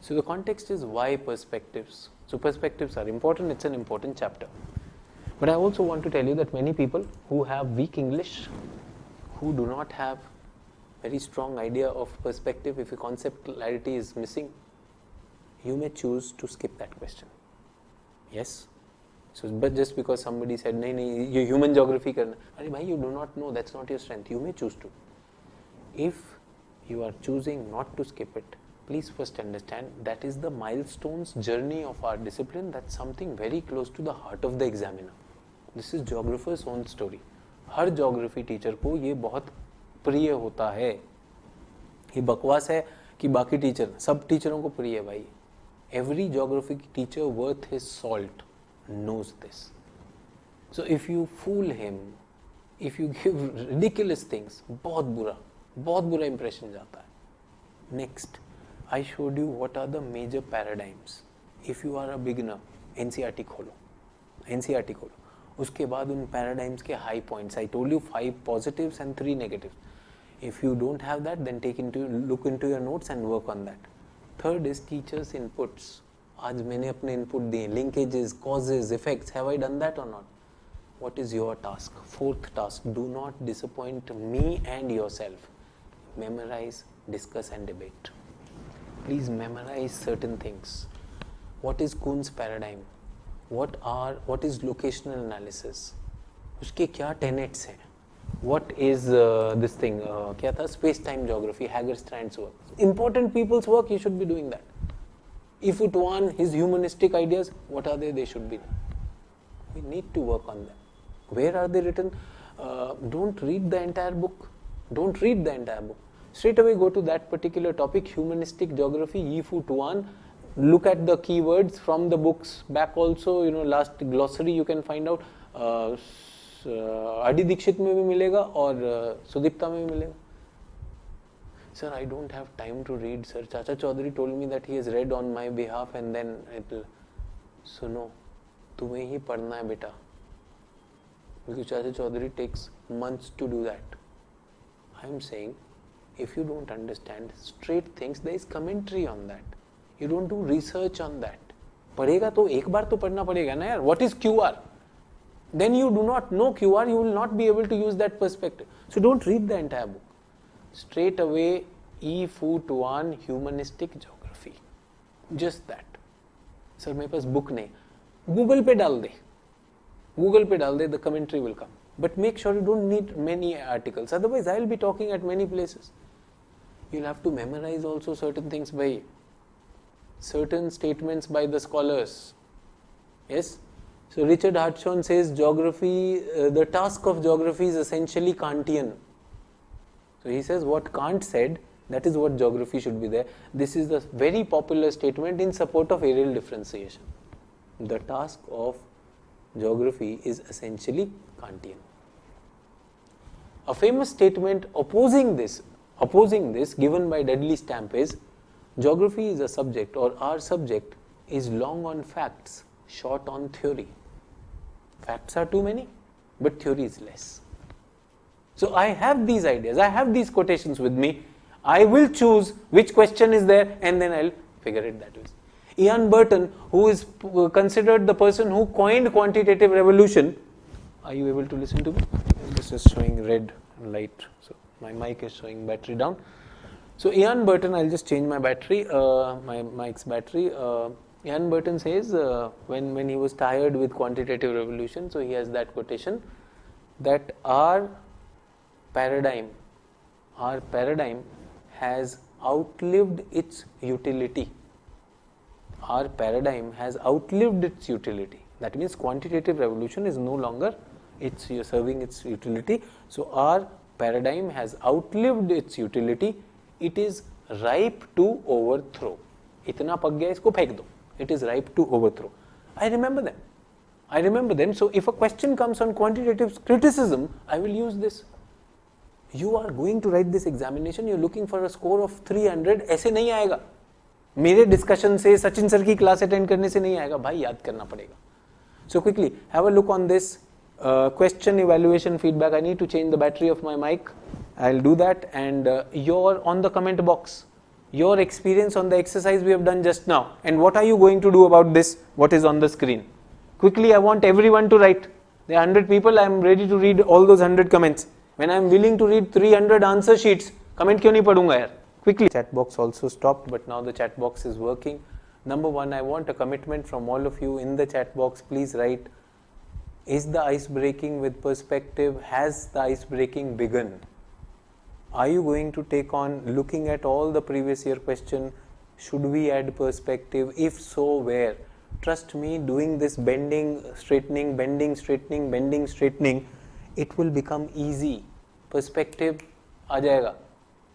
So the context is why perspectives. So perspectives are important, it's an important chapter. But I also want to tell you that many people who have weak English, who do not have very strong idea of perspective, if a concept clarity is missing, you may choose to skip that question. Yes? So, but just because somebody said, nahi, you human geography karna, bhai, you do not know, that's not your strength, you may choose to. If you are choosing not to skip it, please first understand that is the milestones journey of our discipline. That's something very close to the heart of the examiner. This is geographer's own story. Her geography teacher को ये बहुत प्रिय होता है. ये बकवास है कि बाकी टीचर, सब टीचरों को प्रिय है भाई. Every geography teacher worth his salt knows this. So if you fool him, if you give ridiculous things, बहुत बुरा impression जाता है. Next, I showed you what are the major paradigms. If you are a beginner, NCERT खोलो. उसके बाद उन paradigms के high points. I told you 5 positives and 3 negatives. If you don't have that, then look into your notes and work on that. Third is teachers' inputs. आज मैंने अपने input दिए, linkages, causes, effects. Have I done that or not? What is your task? Fourth task, do not disappoint me and yourself. Memorize, discuss and debate. Please memorize certain things. What is Kuhn's paradigm? What is locational analysis? उसके क्या tenets हैं? What is this thing? क्या था? Space-time geography, Hagerstrand's work. Important people's work, you should be doing that. Ifutwan, his humanistic ideas, what are they? They should be done. We need to work on them. Where are they written? Don't read the entire book. Straight away go to that particular topic, humanistic geography, Yifu Tuan. Look at the keywords from the books back also, last glossary you can find out. Adi Dikshit में भी मिलेगा और सुदीप्ता में भी मिलेगा. Sir, I don't have time to read, sir. Chacha Chaudhary told me that he has read on my behalf and then it will. सुनो, तुम्हें ही पढ़ना है बेटा. Because Chacha Chaudhary takes months to do that. I am saying, if you don't understand straight things, there is commentary on that. You don't do research on that. पढ़ेगा तो एक बार तो पढ़ना पड़ेगा ना यार. What is QR? Then you do not know QR, you will not be able to use that perspective. So don't read the entire book. Straight away, E. Fu Tuan, humanistic geography. Just that. Sir, मेरे पास book नहीं. Google पे डाल दे, the commentary will come. But make sure you don't need many articles. Otherwise, I will be talking at many places. You'll have to memorize also certain things by certain statements by the scholars. Yes? So Richard Hartshorne says geography, the task of geography is essentially Kantian. So he says what Kant said, that is what geography should be there. This is the very popular statement in support of areal differentiation. The task of geography is essentially Kantian. A famous statement opposing this given by Dudley Stamp is, geography is a subject, or our subject is long on facts, short on theory. Facts are too many, but theory is less. So I have these ideas, I have these quotations with me. I will choose which question is there and then I'll figure it that way. Ian Burton, who is considered the person who coined quantitative revolution. Are you able to listen to me? This is showing red light, so my mic is showing battery down. So Ian Burton, I'll just change my battery, my mic's battery. Ian Burton says when he was tired with quantitative revolution, so he has that quotation that our paradigm has outlived its utility. Our paradigm has outlived its utility. That means quantitative revolution is no longer serving its utility. So our paradigm has outlived its utility. It is ripe to overthrow. इतना पक गया इसको फेंक दो. It is ripe to overthrow. I remember them. So if a question comes on quantitative criticism, I will use this. You are going to write this examination, you are looking for a score of 300. ऐसे नहीं आएगा. मेरे discussion से, Sachin sir की class attend करने से नहीं आएगा भाई, याद करना पड़ेगा. So quickly have a look on this question evaluation feedback. I need to change the battery of my mic. I'll do that. And your on the comment box, your experience on the exercise we have done just now, and what are you going to do about this, what is on the screen. Quickly, I want everyone to write. There are 100 people. I am ready to read all those 100 comments. When I am willing to read 300 answer sheets, comment क्यों नहीं पढ़ूंगा यार. Quickly, chat box also stopped, but now the chat box is working. Number one, I want a commitment from all of you in the chat box. Please write, is the ice breaking with perspective, has the ice breaking begun? Are you going to take on looking at all the previous year question, should we add perspective? If so, where? Trust me, doing this bending, straightening, it will become easy. Perspective आ जाएगा,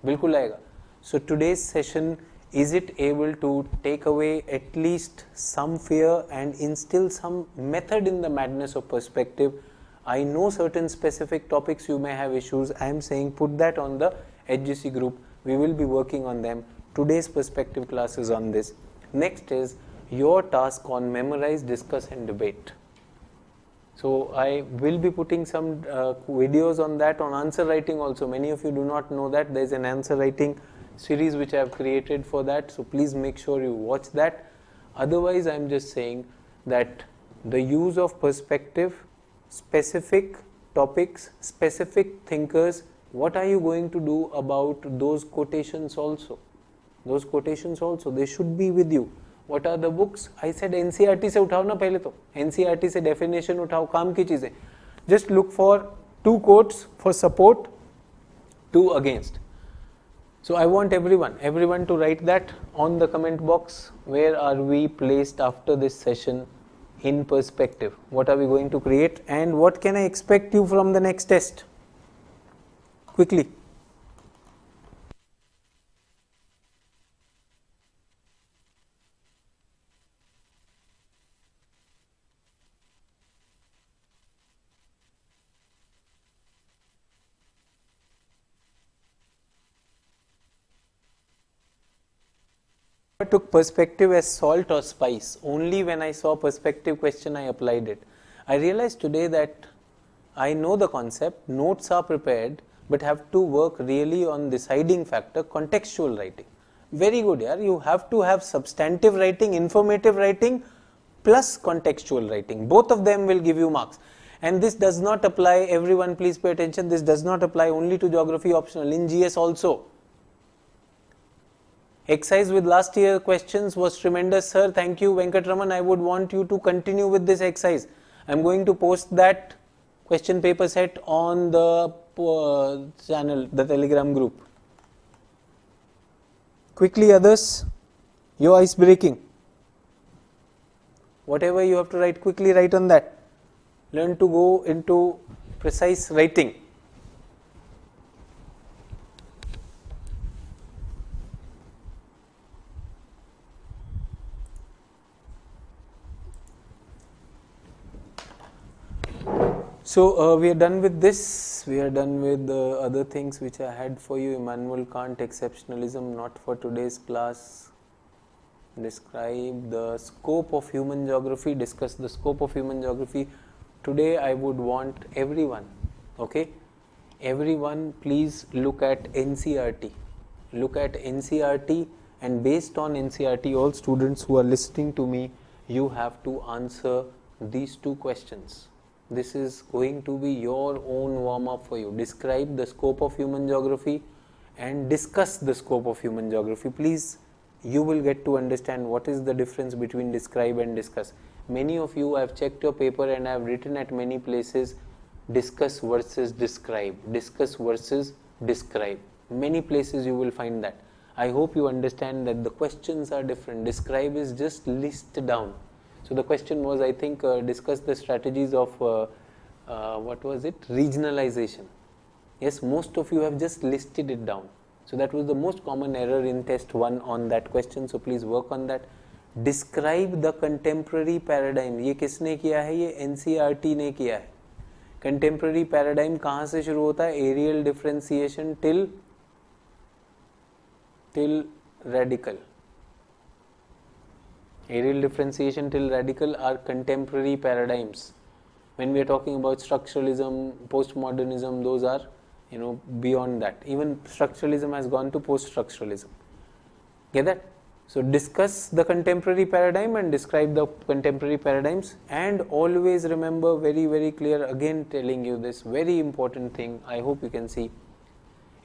बिल्कुल आएगा. So today's session, is it able to take away at least some fear and instill some method in the madness of perspective? I know certain specific topics you may have issues. I am saying put that on the HGC group. We will be working on them. Today's perspective class is on this. Next is your task on memorize, discuss and debate. So I will be putting some videos on that, on answer writing also. Many of you do not know that there is an answer writing series which I have created for that. So please make sure you watch that. Otherwise, I am just saying that the use of perspective, specific topics, specific thinkers, what are you going to do about those quotations also? Those quotations also, they should be with you. What are the books? I said NCERT से उठाओ ना पहले तो. NCERT से definition उठाओ, काम की चीजें. Just look for 2 quotes for support, 2 against. So I want everyone to write that on the comment box. Where are we placed after this session in perspective? What are we going to create and what can I expect you from the next test? Quickly. I took perspective as salt or spice. Only when I saw perspective question I applied it. I realized today that I know the concept, notes are prepared, but have to work really on deciding factor, contextual writing. Very good, yaar. You have to have substantive writing, informative writing, plus contextual writing. Both of them will give you marks. And this does not apply, everyone please pay attention, this does not apply only to geography optional, in GS also. Exercise with last year questions was tremendous, sir. Thank you, Venkatraman. I would want you to continue with this exercise. I am going to post that question paper set on the channel, the Telegram group. Quickly, others, your ice breaking. Whatever you have to write, quickly write on that. Learn to go into precise writing. So we are done with this. We are done with the other things which I had for you. Immanuel Kant, exceptionalism, not for today's class. Describe the scope of human geography. Discuss the scope of human geography. Today I would want everyone, okay? Everyone, please look at NCERT. Look at NCERT, and based on NCERT, all students who are listening to me, you have to answer these 2 questions. This is going to be your own warm-up for you. Describe the scope of human geography and discuss the scope of human geography. Please, you will get to understand what is the difference between describe and discuss. Many of you, I have checked your paper and I have written at many places, Discuss versus describe. Discuss versus describe. Many places you will find that. I hope you understand that the questions are different. Describe is just list down. So the question was, I think, discuss the strategies of what was it? Regionalization. Yes, most of you have just listed it down. So that was the most common error in test 1 on that question. So please work on that. Describe the contemporary paradigm. ये किसने किया है? ये NCERT ने किया है. Contemporary paradigm कहाँ से शुरू होता है? Areal differentiation till radical. Areal differentiation till radical are contemporary paradigms. When we are talking about structuralism, postmodernism, those are, beyond that. Even structuralism has gone to post-structuralism. Get that? So discuss the contemporary paradigm and describe the contemporary paradigms, and always remember, very, very clear, again telling you this very important thing, I hope you can see.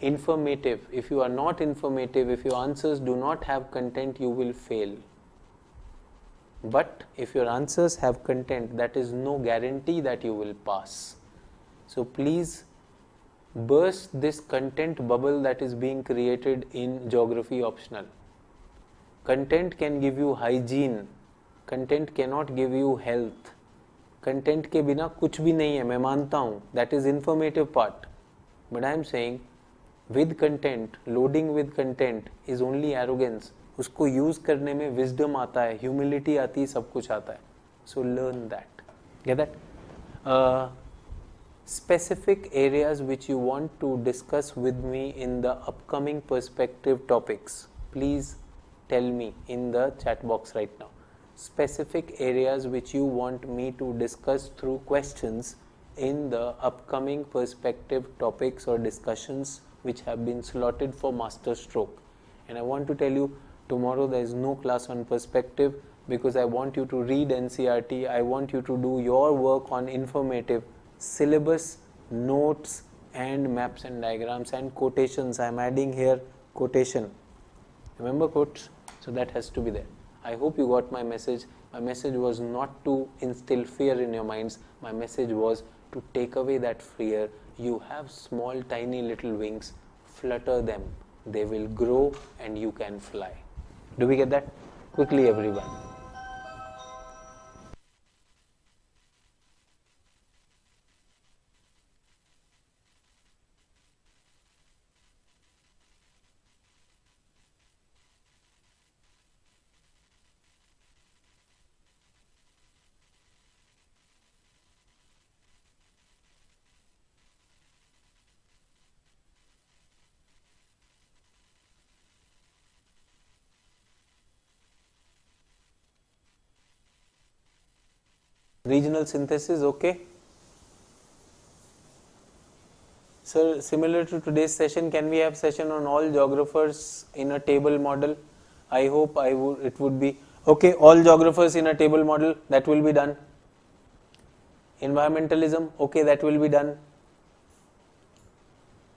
Informative. If you are not informative, if your answers do not have content, you will fail. But if your answers have content, that is no guarantee that you will pass. So please burst this content bubble that is being created in geography optional. Content can give you hygiene. Content cannot give you health. Content के बिना कुछ भी नहीं है, मैं मानता हूँ. That is informative part. But I am saying, with content, loading with content is only arrogance. उसको यूज करने में wisdom आता है, humility आती है, सब कुछ आता है. So learn that. Get that? Specific areas which you want to discuss with me in the upcoming perspective topics, please tell me in the chat box right now. Specific areas which you want me to discuss through questions in the upcoming perspective topics or discussions which have been slotted for master stroke. And I want to tell you, tomorrow there is no class on perspective because I want you to read NCERT. I want you to do your work on informative syllabus, notes and maps and diagrams and quotations. I am adding here quotation. Remember quotes? So that has to be there. I hope you got my message. My message was not to instill fear in your minds. My message was to take away that fear. You have small, tiny little wings. Flutter them. They will grow and you can fly. Do we get that? Quickly, everyone. Regional synthesis, okay. So similar to today's session, can we have session on all geographers in a table model? I hope it would be okay. All geographers in a table model, that will be done. Environmentalism, okay, that will be done.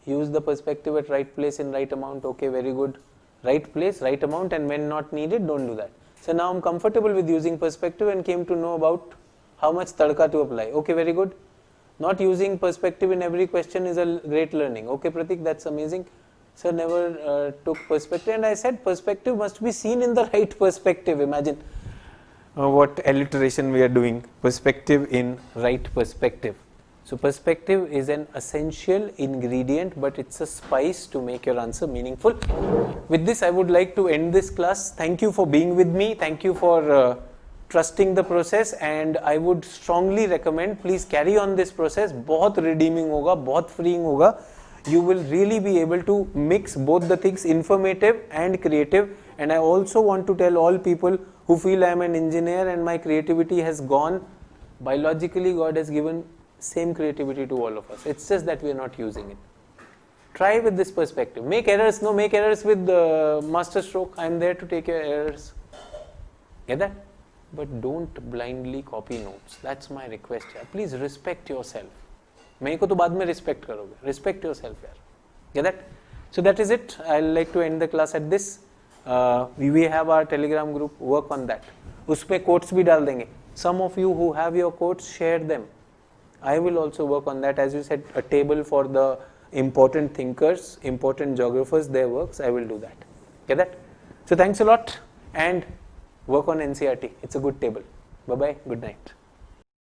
Use the perspective at right place in right amount, okay, very good. Right place, right amount, and when not needed, don't do that. So now I'm comfortable with using perspective and came to know about how much tadka to apply. Okay, very good. Not using perspective in every question is a great learning. Okay, Pratik, that's amazing. Sir never took perspective, and I said perspective must be seen in the right perspective. Imagine what alliteration we are doing. Perspective in right perspective. So perspective is an essential ingredient, but it's a spice to make your answer meaningful. With this, I would like to end this class. Thank you for being with me. Thank you for trusting the process, and I would strongly recommend, please carry on this process. बहुत redeeming होगा, बहुत freeing होगा. You will really be able to mix both the things, informative and creative. And I also want to tell all people who feel I am an engineer and my creativity has gone. Biologically, God has given same creativity to all of us. It's just that we are not using it. Try with this perspective. Make errors. No, make errors with the master stroke. I am there to take your errors. Get that? But don't blindly copy notes. That's my request here. Please respect yourself. मेरे को तो बाद में respect करोगे. Respect yourself यार. Get that? So that is it. I'll like to end the class at this. We have our Telegram group. Work on that. उसमें quotes भी डाल देंगे. Some of you who have your quotes, share them. I will also work on that. As you said, a table for the important thinkers, important geographers, their works, I will do that. Get that? So thanks a lot, and work on NCERT. It's a good table. Bye-bye. Good night.